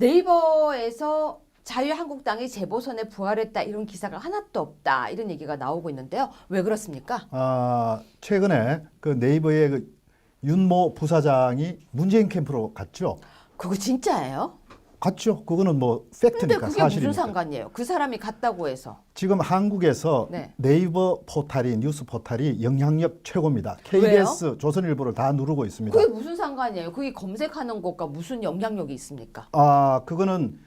네이버에서 자유한국당이 재보선에 부활했다 이런 기사가 하나도 없다 이런 얘기가 나오고 있는데요. 왜 그렇습니까? 최근에 그 네이버의 그 윤모 부사장이 문재인 캠프로 갔죠. 그거 진짜예요? 갔죠. 그거는 근데 팩트니까 그게 사실이니까. 무슨 상관이에요? 그 사람이 갔다고 해서. 지금 한국에서 네. 네이버 포털이 뉴스 포털이 영향력 최고입니다. KBS, 조선일보를 다 누르고 있습니다. 그게 무슨 상관이에요? 그게 검색하는 것과 무슨 영향력이 있습니까? 그거는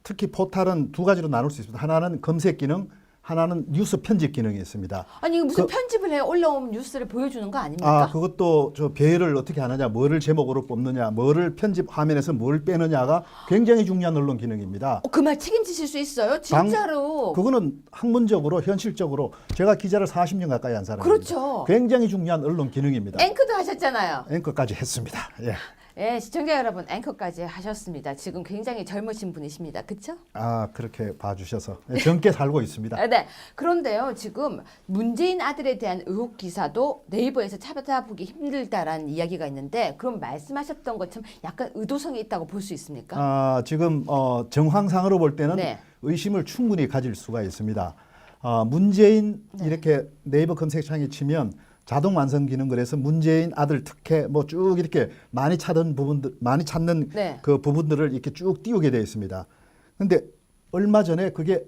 특히 포털은 두 가지로 나눌 수 있습니다. 하나는 검색 기능, 하나는 뉴스 편집 기능이 있습니다. 아니 이거 무슨 편집을 해 올라온 뉴스를 보여주는 거 아닙니까? 그것도 배열을 어떻게 하느냐, 뭐를 제목으로 뽑느냐, 뭐를 편집 화면에서 뭘 빼느냐가 굉장히 중요한 언론 기능입니다. 그 말 책임지실 수 있어요? 진짜로. 그거는 학문적으로, 현실적으로 제가 기자를 40년 가까이 한 사람입니다. 그렇죠. 굉장히 중요한 언론 기능입니다. 앵커도 하셨잖아요. 앵커까지 했습니다. 예. 예, 시청자 여러분 앵커까지 하셨습니다. 지금 굉장히 젊으신 분이십니다. 그렇죠? 그렇게 봐주셔서 젊게 살고 있습니다. 네. 그런데요, 지금 문재인 아들에 대한 의혹 기사도 네이버에서 찾아보기 힘들다라는 이야기가 있는데, 그럼 말씀하셨던 것처럼 약간 의도성이 있다고 볼 수 있습니까? 지금 정황상으로 볼 때는 네. 의심을 충분히 가질 수가 있습니다. 문재인 네. 이렇게 네이버 검색창에 치면 자동 완성 기능 그래서 문재인 아들 특혜 뭐 쭉 이렇게 많이 찾은 부분들 많이 찾는 네. 그 부분들을 이렇게 쭉 띄우게 되어 있습니다. 근데 얼마 전에 그게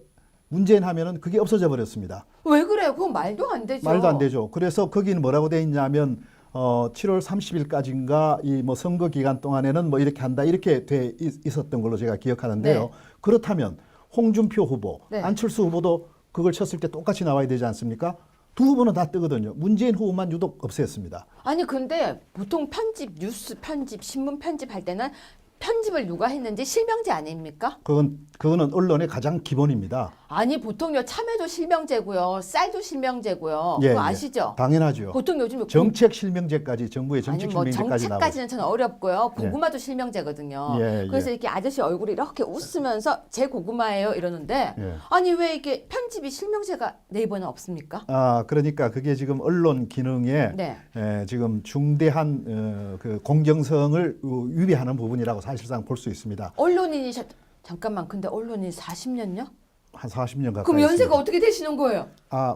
문재인 하면은 그게 없어져 버렸습니다. 왜 그래요? 그건 말도 안 되죠. 말도 안 되죠. 그래서 거기는 뭐라고 돼 있냐면 7월 30일까지인가 이 뭐 선거 기간 동안에는 뭐 이렇게 한다 이렇게 돼 있었던 걸로 제가 기억하는데요. 네. 그렇다면 홍준표 후보, 네. 안철수 후보도 그걸 쳤을 때 똑같이 나와야 되지 않습니까? 두 후보는 다 뜨거든요. 문재인 후보만 유독 없앴습니다. 아니 근데 보통 편집, 뉴스 편집, 신문 편집할 때는 편집을 누가 했는지 실명제 아닙니까? 그거는 언론의 가장 기본입니다. 아니 보통요 참외도 실명제고요, 쌀도 실명제고요. 예, 그거 예. 아시죠? 당연하죠. 보통 요즘 정책 실명제까지 정부의 정책 아니 뭐 실명제까지 나오고 정책까지는 저는 어렵고요. 고구마도 실명제거든요. 예, 그래서 예. 이렇게 아저씨 얼굴이 이렇게 웃으면서 제 고구마예요 이러는데 예. 아니 왜 이게 편집이 실명제가 네이버는 없습니까? 그러니까 그게 지금 언론 기능에 네. 지금 중대한 그 공정성을 위배하는 부분이라고 사실상 볼 수 있습니다. 언론인이 잠깐만 근데 언론인 40년요? 한 40년 가까이. 그럼 연세가 했습니다. 어떻게 되시는 거예요?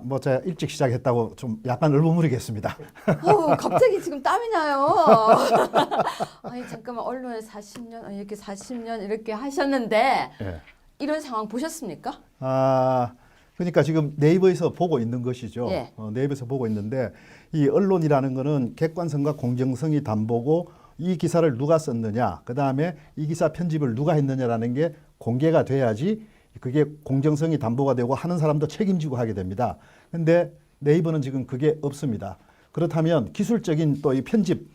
뭐 제가 일찍 시작했다고 좀 약간 얼버무리겠습니다. 갑자기 지금 땀이 나요. 아니 잠깐만 언론에 40년 이렇게 40년 이렇게 하셨는데 예. 이런 상황 보셨습니까? 그러니까 지금 네이버에서 보고 있는 것이죠. 예. 네이버에서 보고 있는데 이 언론이라는 거는 객관성과 공정성이 담보고 이 기사를 누가 썼느냐, 그 다음에 이 기사 편집을 누가 했느냐라는 게 공개가 돼야지 그게 공정성이 담보가 되고 하는 사람도 책임지고 하게 됩니다. 근데 네이버는 지금 그게 없습니다. 그렇다면 기술적인 또 이 편집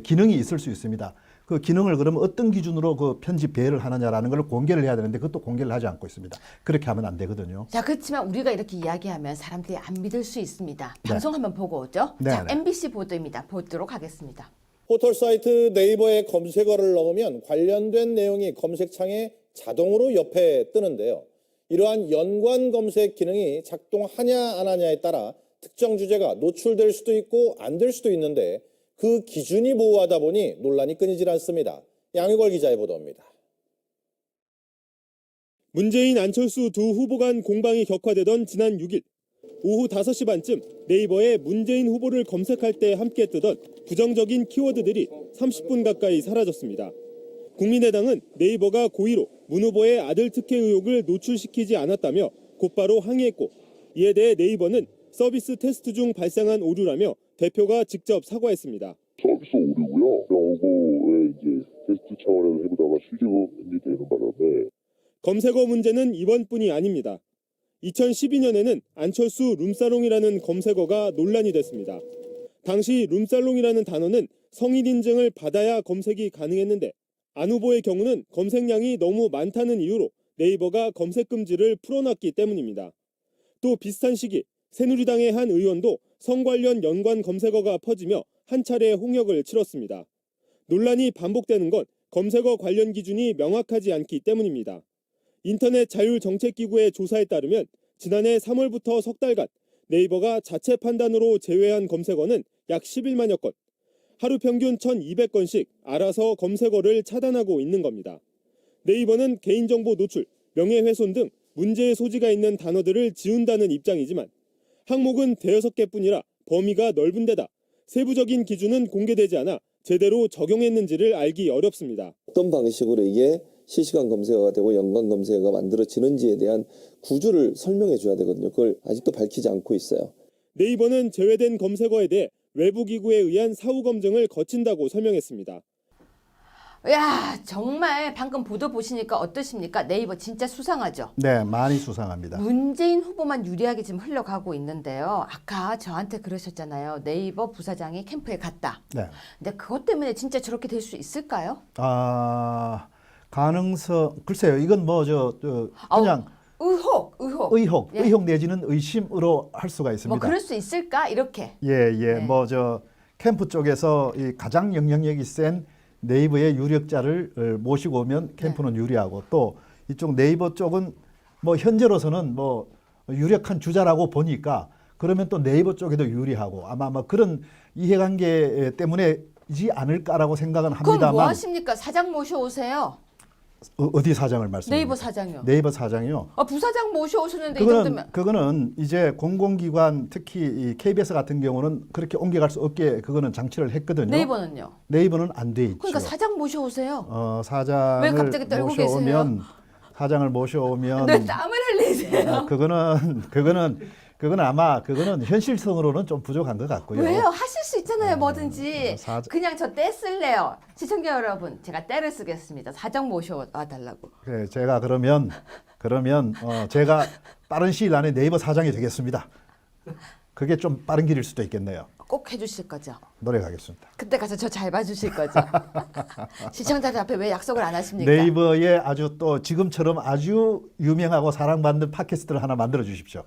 기능이 있을 수 있습니다. 그 기능을 그러면 어떤 기준으로 그 편집 배열을 하느냐라는 걸 공개를 해야 되는데 그것도 공개를 하지 않고 있습니다. 그렇게 하면 안 되거든요. 자 그렇지만 우리가 이렇게 이야기하면 사람들이 안 믿을 수 있습니다. 네. 방송 한번 보고 오죠. 네, 자 네. MBC 보도입니다. 보도록 하겠습니다. 포털 사이트 네이버에 검색어를 넣으면 관련된 내용이 검색창에 자동으로 옆에 뜨는데요. 이러한 연관 검색 기능이 작동하냐 안 하냐에 따라 특정 주제가 노출될 수도 있고 안 될 수도 있는데 그 기준이 모호하다 보니 논란이 끊이질 않습니다. 양유걸 기자의 보도입니다. 문재인, 안철수 두 후보 간 공방이 격화되던 지난 6일 오후 5시 반쯤 네이버에 문재인 후보를 검색할 때 함께 뜨던 부정적인 키워드들이 30분 가까이 사라졌습니다. 국민의당은 네이버가 고의로 문 후보의 아들 특혜 의혹을 노출시키지 않았다며 곧바로 항의했고 이에 대해 네이버는 서비스 테스트 중 발생한 오류라며 대표가 직접 사과했습니다. 서비스 오류고요. 그거에 이제 테스트 차원에서 해보다가 수정이 되는 바람에 검색어 문제는 이번뿐이 아닙니다. 2012년에는 안철수 룸사롱이라는 검색어가 논란이 됐습니다. 당시 룸살롱이라는 단어는 성인 인증을 받아야 검색이 가능했는데 안 후보의 경우는 검색량이 너무 많다는 이유로 네이버가 검색 금지를 풀어놨기 때문입니다. 또 비슷한 시기 새누리당의 한 의원도 성 관련 연관 검색어가 퍼지며 한 차례 홍역을 치렀습니다. 논란이 반복되는 건 검색어 관련 기준이 명확하지 않기 때문입니다. 인터넷 자율정책기구의 조사에 따르면 지난해 3월부터 석 달간 네이버가 자체 판단으로 제외한 검색어는 약 11만여 건, 하루 평균 1,200건씩 알아서 검색어를 차단하고 있는 겁니다. 네이버는 개인정보 노출, 명예훼손 등 문제의 소지가 있는 단어들을 지운다는 입장이지만 항목은 대여섯 개뿐이라 범위가 넓은 데다 세부적인 기준은 공개되지 않아 제대로 적용했는지를 알기 어렵습니다. 어떤 방식으로 이게 실시간 검색어가 되고 연관 검색어가 만들어지는지에 대한 구조를 설명해 줘야 되거든요. 그걸 아직도 밝히지 않고 있어요. 네이버는 제외된 검색어에 대해 외부 기구에 의한 사후 검증을 거친다고 설명했습니다. 야 정말 방금 보도 보시니까 어떠십니까? 네이버 진짜 수상하죠? 네, 많이 수상합니다. 문재인 후보만 유리하게 지금 흘러가고 있는데요. 아까 저한테 그러셨잖아요. 네이버 부사장이 캠프에 갔다. 네. 근데 그것 때문에 진짜 저렇게 될 수 있을까요? 가능성 글쎄요. 이건 뭐 그냥 의혹. 예. 의혹 내지는 의심으로 할 수가 있습니다. 뭐 그럴 수 있을까? 이렇게. 예. 네. 캠프 쪽에서 이 가장 영향력이 센 네이버의 유력자를 모시고 오면 캠프는 유리하고 또 이쪽 네이버 쪽은 뭐 현재로서는 뭐 유력한 주자라고 보니까 그러면 또 네이버 쪽에도 유리하고 아마 그런 이해관계 때문에이지 않을까라고 생각은 그럼 뭐 합니다만 하십니까? 사장 모셔오세요. 어디 사장을 말씀하세요? 네이버 사장이요. 네이버 사장이요. 부사장 모셔오시는데 이 정도면 그거는 이제 공공기관 특히 이 KBS 같은 경우는 그렇게 옮겨갈 수 없게 그거는 장치를 했거든요. 네이버는요. 네이버는 안 돼 있죠. 그러니까 사장 모셔오세요. 사장을 왜 갑자기 떨고 모셔오면 사장을 모셔오면 왜 땀을 흘리세요? 그거는 아마 그거는 현실성으로는 좀 부족한 것 같고요. 왜요? 하실 수 있잖아요, 뭐든지. 사장- 그냥 저 떼 쓸래요. 시청자 여러분, 제가 떼를 쓰겠습니다. 사장 모셔와 달라고. 그래, 제가 그러면 제가 빠른 시일 안에 네이버 사장이 되겠습니다. 그게 좀 빠른 길일 수도 있겠네요. 꼭 해주실 거죠? 노력하겠습니다. 그때 가서 저 잘 봐주실 거죠? 시청자들 앞에 왜 약속을 안 하십니까? 네이버에 아주 또 지금처럼 아주 유명하고 사랑받는 팟캐스트를 하나 만들어 주십시오.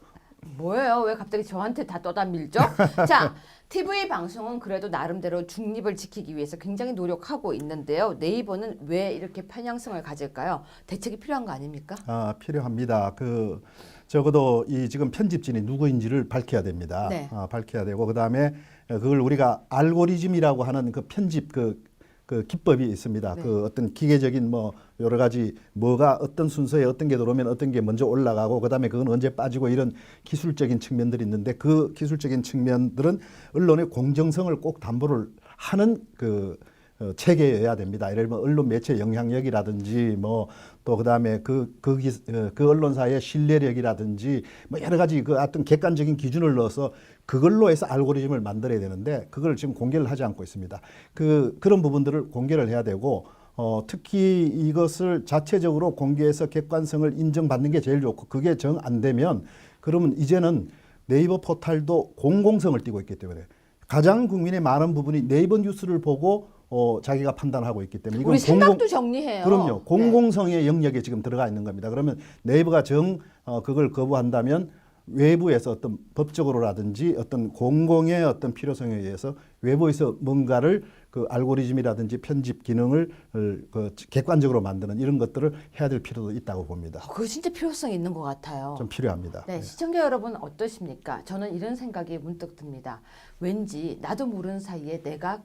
뭐예요? 왜 갑자기 저한테 다 떠담밀죠? 자, TV 방송은 그래도 나름대로 중립을 지키기 위해서 굉장히 노력하고 있는데요. 네이버는 왜 이렇게 편향성을 가질까요? 대책이 필요한 거 아닙니까? 필요합니다. 적어도 이 지금 편집진이 누구인지를 밝혀야 됩니다. 네. 밝혀야 되고 그다음에 그걸 우리가 알고리즘이라고 하는 그 편집 그 기법이 있습니다. 네. 그 어떤 기계적인 뭐 여러 가지 뭐가 어떤 순서에 어떤 게 들어오면 어떤 게 먼저 올라가고 그다음에 그건 언제 빠지고 이런 기술적인 측면들이 있는데 그 기술적인 측면들은 언론의 공정성을 꼭 담보를 하는 체계여야 됩니다. 예를 들면 언론 매체 영향력이라든지 뭐 또 그다음에 그 언론사의 신뢰력이라든지 뭐 여러 가지 그 어떤 객관적인 기준을 넣어서 그걸로 해서 알고리즘을 만들어야 되는데 그걸 지금 공개를 하지 않고 있습니다. 그런 부분들을 공개를 해야 되고 특히 이것을 자체적으로 공개해서 객관성을 인정받는 게 제일 좋고 그게 정 안 되면 그러면 이제는 네이버 포털도 공공성을 띠고 있기 때문에 가장 국민의 많은 부분이 네이버 뉴스를 보고 자기가 판단하고 있기 때문에 이건 우리 생각도 정리해요. 그럼요. 공공성의 영역에 지금 들어가 있는 겁니다. 그러면 네이버가 그걸 거부한다면 외부에서 어떤 법적으로라든지 어떤 공공의 어떤 필요성에 의해서 외부에서 뭔가를 그 알고리즘이라든지 편집 기능을 객관적으로 만드는 이런 것들을 해야 될 필요도 있다고 봅니다. 그거 진짜 필요성이 있는 것 같아요. 좀 필요합니다. 네, 시청자 여러분 어떠십니까? 저는 이런 생각이 문득 듭니다. 왠지 나도 모르는 사이에 내가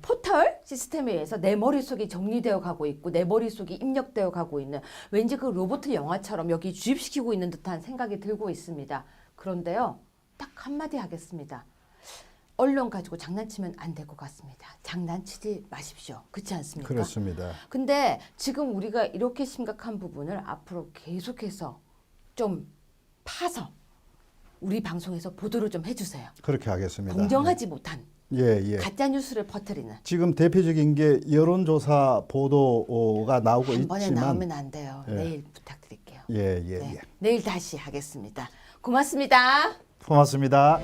포털 시스템에 의해서 내 머릿속이 정리되어 가고 있고 내 머릿속이 입력되어 가고 있는 왠지 그 로봇 영화처럼 여기 주입시키고 있는 듯한 생각이 들고 있습니다. 그런데요, 딱 한마디 하겠습니다. 언론 가지고 장난치면 안 될 것 같습니다. 장난치지 마십시오. 그렇지 않습니까? 그렇습니다. 근데 지금 우리가 이렇게 심각한 부분을 앞으로 계속해서 좀 파서 우리 방송에서 보도를 좀 해주세요. 그렇게 하겠습니다. 공정하지 못한 예. 가짜 뉴스를 퍼뜨리는. 지금 대표적인 게 여론조사 보도가 나오고 한 번에 있지만 나오면 안 돼요. 예. 내일 부탁드릴게요. 예. 네. 내일 다시 하겠습니다. 고맙습니다. 고맙습니다.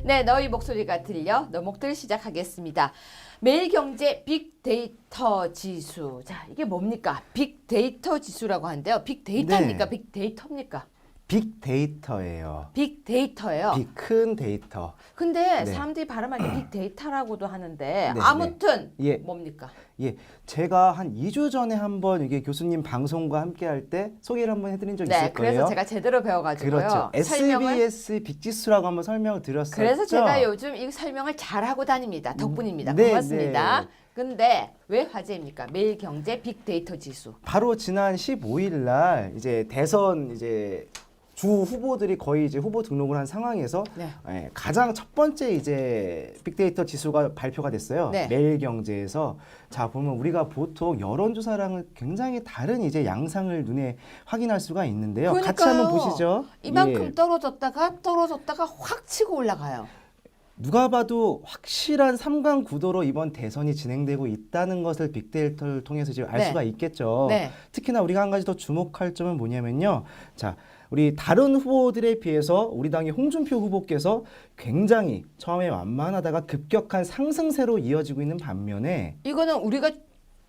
네, 너희 목소리가 들려 너목들 시작하겠습니다. 매일경제 빅데이터 지수. 자, 이게 뭡니까? 빅데이터 지수라고 하는데요. 빅데이터입니까? 네. 빅데이터입니까? 빅데이터예요. 빅데이터예요. 큰 데이터. 근데 네. 사람들이 발음할 때 빅데이터라고도 하는데 네, 아무튼 예. 뭡니까? 예, 제가 한 2주 전에 한번 이게 교수님 방송과 함께 할 때 소개를 한번 해드린 적이 네, 있을 거예요. 그래서 제가 제대로 배워가지고요. 그렇죠. 설명을 SBS 빅지수라고 한번 설명을 드렸었죠. 그래서 제가 요즘 이 설명을 잘하고 다닙니다. 덕분입니다. 네, 고맙습니다. 네. 근데 왜 화제입니까? 매일경제 빅데이터 지수. 바로 지난 15일 날 이제 대선 주 후보들이 거의 이제 후보 등록을 한 상황에서 네. 가장 첫 번째 이제 빅데이터 지수가 발표가 됐어요. 네. 매일경제에서 자 보면 우리가 보통 여론조사랑은 굉장히 다른 이제 양상을 눈에 확인할 수가 있는데요. 같이 한번 그러니까요. 보시죠. 이만큼 예. 떨어졌다가 확 치고 올라가요. 누가 봐도 확실한 삼강 구도로 이번 대선이 진행되고 있다는 것을 빅데이터를 통해서 지금 알 네. 수가 있겠죠. 네. 특히나 우리가 한 가지 더 주목할 점은 뭐냐면요. 자, 우리 다른 후보들에 비해서 우리 당의 홍준표 후보께서 굉장히 처음에 완만하다가 급격한 상승세로 이어지고 있는 반면에 이거는 우리가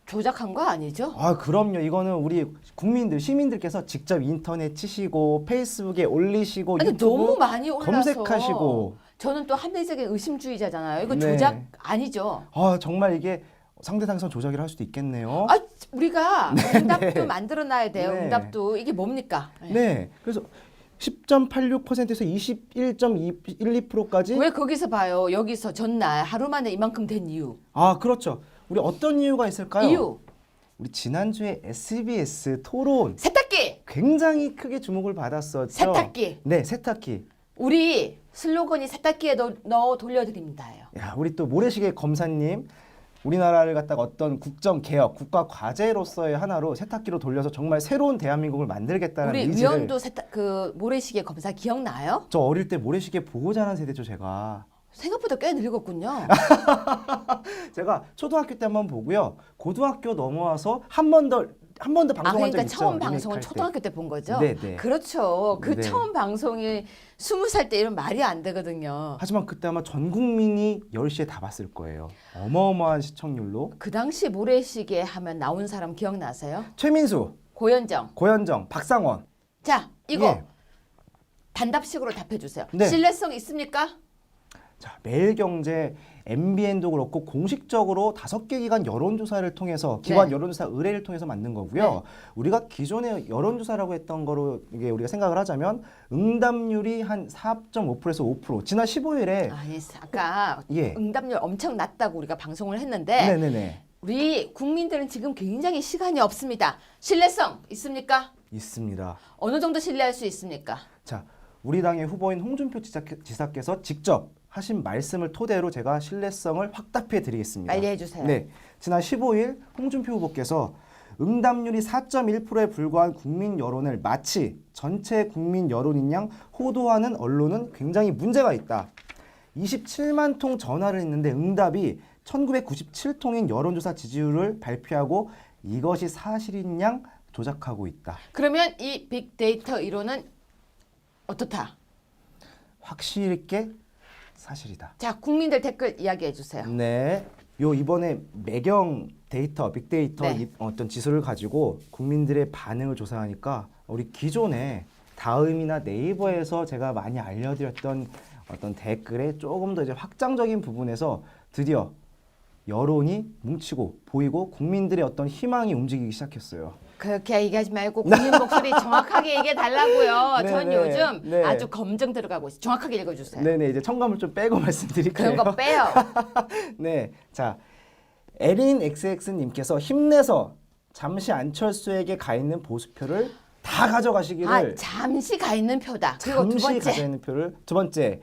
조작한 거 아니죠? 그럼요. 이거는 우리 국민들, 시민들께서 직접 인터넷 치시고 페이스북에 올리시고 아니, 유튜브 너무 많이 올라서 검색하시고 저는 또 합리적인 의심주의자잖아요. 이거 네. 조작 아니죠? 정말 이게 상대당선 조작이라 할 수도 있겠네요. 우리가 응답도 만들어 놔야 돼요. 네. 응답도 이게 뭡니까? 네. 그래서 10.86%에서 21.12%까지. 왜 거기서 봐요? 여기서 전날 하루 만에 이만큼 된 이유. 아, 그렇죠. 우리 어떤 이유가 있을까요? 이유. 우리 지난주에 SBS 토론 세탁기. 굉장히 크게 주목을 받았었죠. 세탁기. 네, 세탁기. 우리 슬로건이 세탁기에 넣어 돌려드립니다예요. 야, 우리 또 모래시계 검사님, 우리나라를 갖다가 어떤 국정 개혁, 국가 과제로서의 하나로 세탁기로 돌려서 정말 새로운 대한민국을 만들겠다는 우리 의지를. 위원도 그 모래시계 검사 기억나요? 저 어릴 때 모래시계 보고 자란 세대죠, 제가. 생각보다 꽤 늙었군요. 제가 초등학교 때 한번 보고요. 고등학교 넘어와서 한 번 더 방송한 적 그러니까 있죠. 처음 방송은 리메이크할 때. 초등학교 때 본 거죠? 네네. 그렇죠. 그 네. 처음 방송이 20살 때 이런 말이 안 되거든요. 하지만 그때 아마 전 국민이 10시에 다 봤을 거예요. 어마어마한 시청률로. 그 당시 모래시계 하면 나온 사람 기억나세요? 최민수, 고현정. 고현정, 박상원. 자, 이거 예. 단답식으로 답해 주세요. 네. 신뢰성 있습니까? 자, 매일경제, MBN도 그렇고 공식적으로 5개 기관 여론조사를 통해서 기관 네. 여론조사 의뢰를 통해서 만든 거고요. 우리가 기존에 여론조사라고 했던 거로 이게 우리가 생각을 하자면 응답률이 한 4.5%에서 5%. 지난 15일에 아니, 아까 예. 응답률 엄청 낮다고 우리가 방송을 했는데 네네네. 우리 국민들은 지금 굉장히 시간이 없습니다. 신뢰성 있습니까? 있습니다. 어느 정도 신뢰할 수 있습니까? 자, 우리 당의 후보인 홍준표 지사께서 직접 하신 말씀을 토대로 제가 신뢰성을 확답해 드리겠습니다. 빨리 해주세요. 네, 지난 15일 홍준표 후보께서 응답률이 4.1%에 불과한 국민 여론을 마치 전체 국민 여론인 양 호도하는 언론은 굉장히 문제가 있다. 27만 통 전화를 했는데 응답이 1997통인 여론조사 지지율을 발표하고 이것이 사실인 양 조작하고 있다. 그러면 이 빅데이터 이론은 어떻다? 확실 있게 사실이다. 자, 국민들 댓글 이야기해 주세요. 네. 요 이번에 매경 데이터, 빅데이터 네. 어떤 지수를 가지고 국민들의 반응을 조사하니까 우리 기존에 다음이나 네이버에서 제가 많이 알려드렸던 어떤 댓글에 조금 더 이제 확장적인 부분에서 드디어 여론이 뭉치고 보이고 국민들의 어떤 희망이 움직이기 시작했어요. 그렇게 얘기하지 말고 국민 목소리 정확하게 얘기해 달라고요. 네, 전 네, 요즘 네. 아주 검증 들어가고 있어요. 정확하게 읽어주세요. 네네, 이제 첨가물 좀 빼고 말씀드릴게요. 그런 거 빼요. 네, 자 에린 XX님께서 힘내서 잠시 안철수에게 가 있는 보수표를 다 가져가시기를. 아, 잠시 가 있는 표다. 그리고 두 잠시 번째. 가져 있는 표를. 두 번째,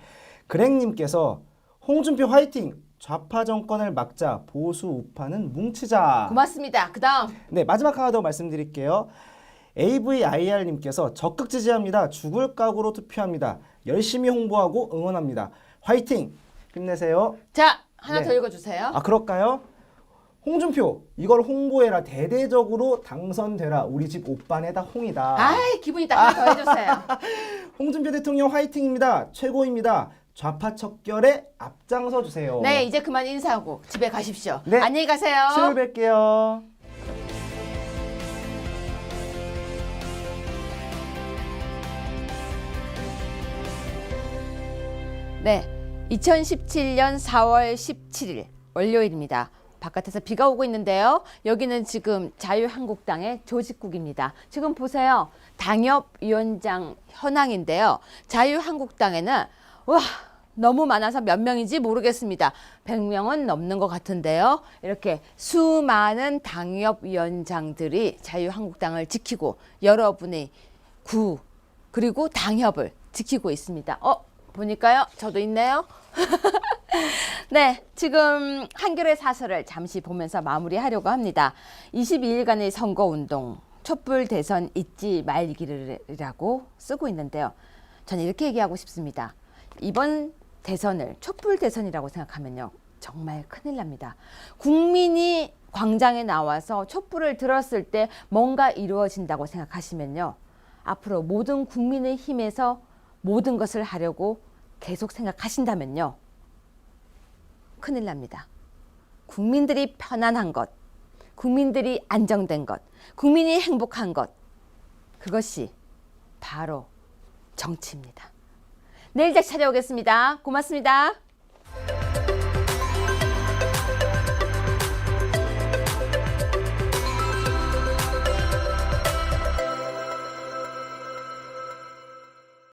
그랭님께서 홍준표 화이팅. 좌파 정권을 막자. 보수 우파는 뭉치자. 고맙습니다. 그다음 네, 마지막 하나 더 말씀드릴게요. AVIR님께서 적극 지지합니다. 죽을 각오로 투표합니다. 열심히 홍보하고 응원합니다. 화이팅! 힘내세요. 자 하나 네. 더 읽어주세요. 아, 그럴까요? 홍준표, 이걸 홍보해라. 대대적으로 당선되라. 우리 집 오빠네다 홍이다. 아이 기분이 딱 하나 더 해주세요. 홍준표 대통령 화이팅입니다. 최고입니다. 좌파 척결에 앞장서 주세요. 네 이제 그만 인사하고 집에 가십시오. 네. 안녕히 가세요. 7월 뵐게요. 네, 2017년 4월 17일 월요일입니다. 바깥에서 비가 오고 있는데요. 여기는 지금 자유한국당의 조직국입니다. 지금 보세요. 당협위원장 현황인데요. 자유한국당에는 와 너무 많아서 몇 명인지 모르겠습니다. 100명은 넘는 것 같은데요. 이렇게 수많은 당협위원장들이 자유한국당을 지키고 여러분의 구 그리고 당협을 지키고 있습니다. 보니까요. 저도 있네요. 네, 지금 한겨레 사설을 잠시 보면서 마무리하려고 합니다. 22일간의 선거운동, 촛불 대선 잊지 말기를이라고 쓰고 있는데요. 저는 이렇게 얘기하고 싶습니다. 이번 대선을 촛불 대선이라고 생각하면요. 정말 큰일 납니다. 국민이 광장에 나와서 촛불을 들었을 때 뭔가 이루어진다고 생각하시면요. 앞으로 모든 국민의 힘에서 모든 것을 하려고 계속 생각하신다면요. 큰일 납니다. 국민들이 편안한 것, 국민들이 안정된 것, 국민이 행복한 것, 그것이 바로 정치입니다. 내일 다시 찾아오겠습니다. 고맙습니다.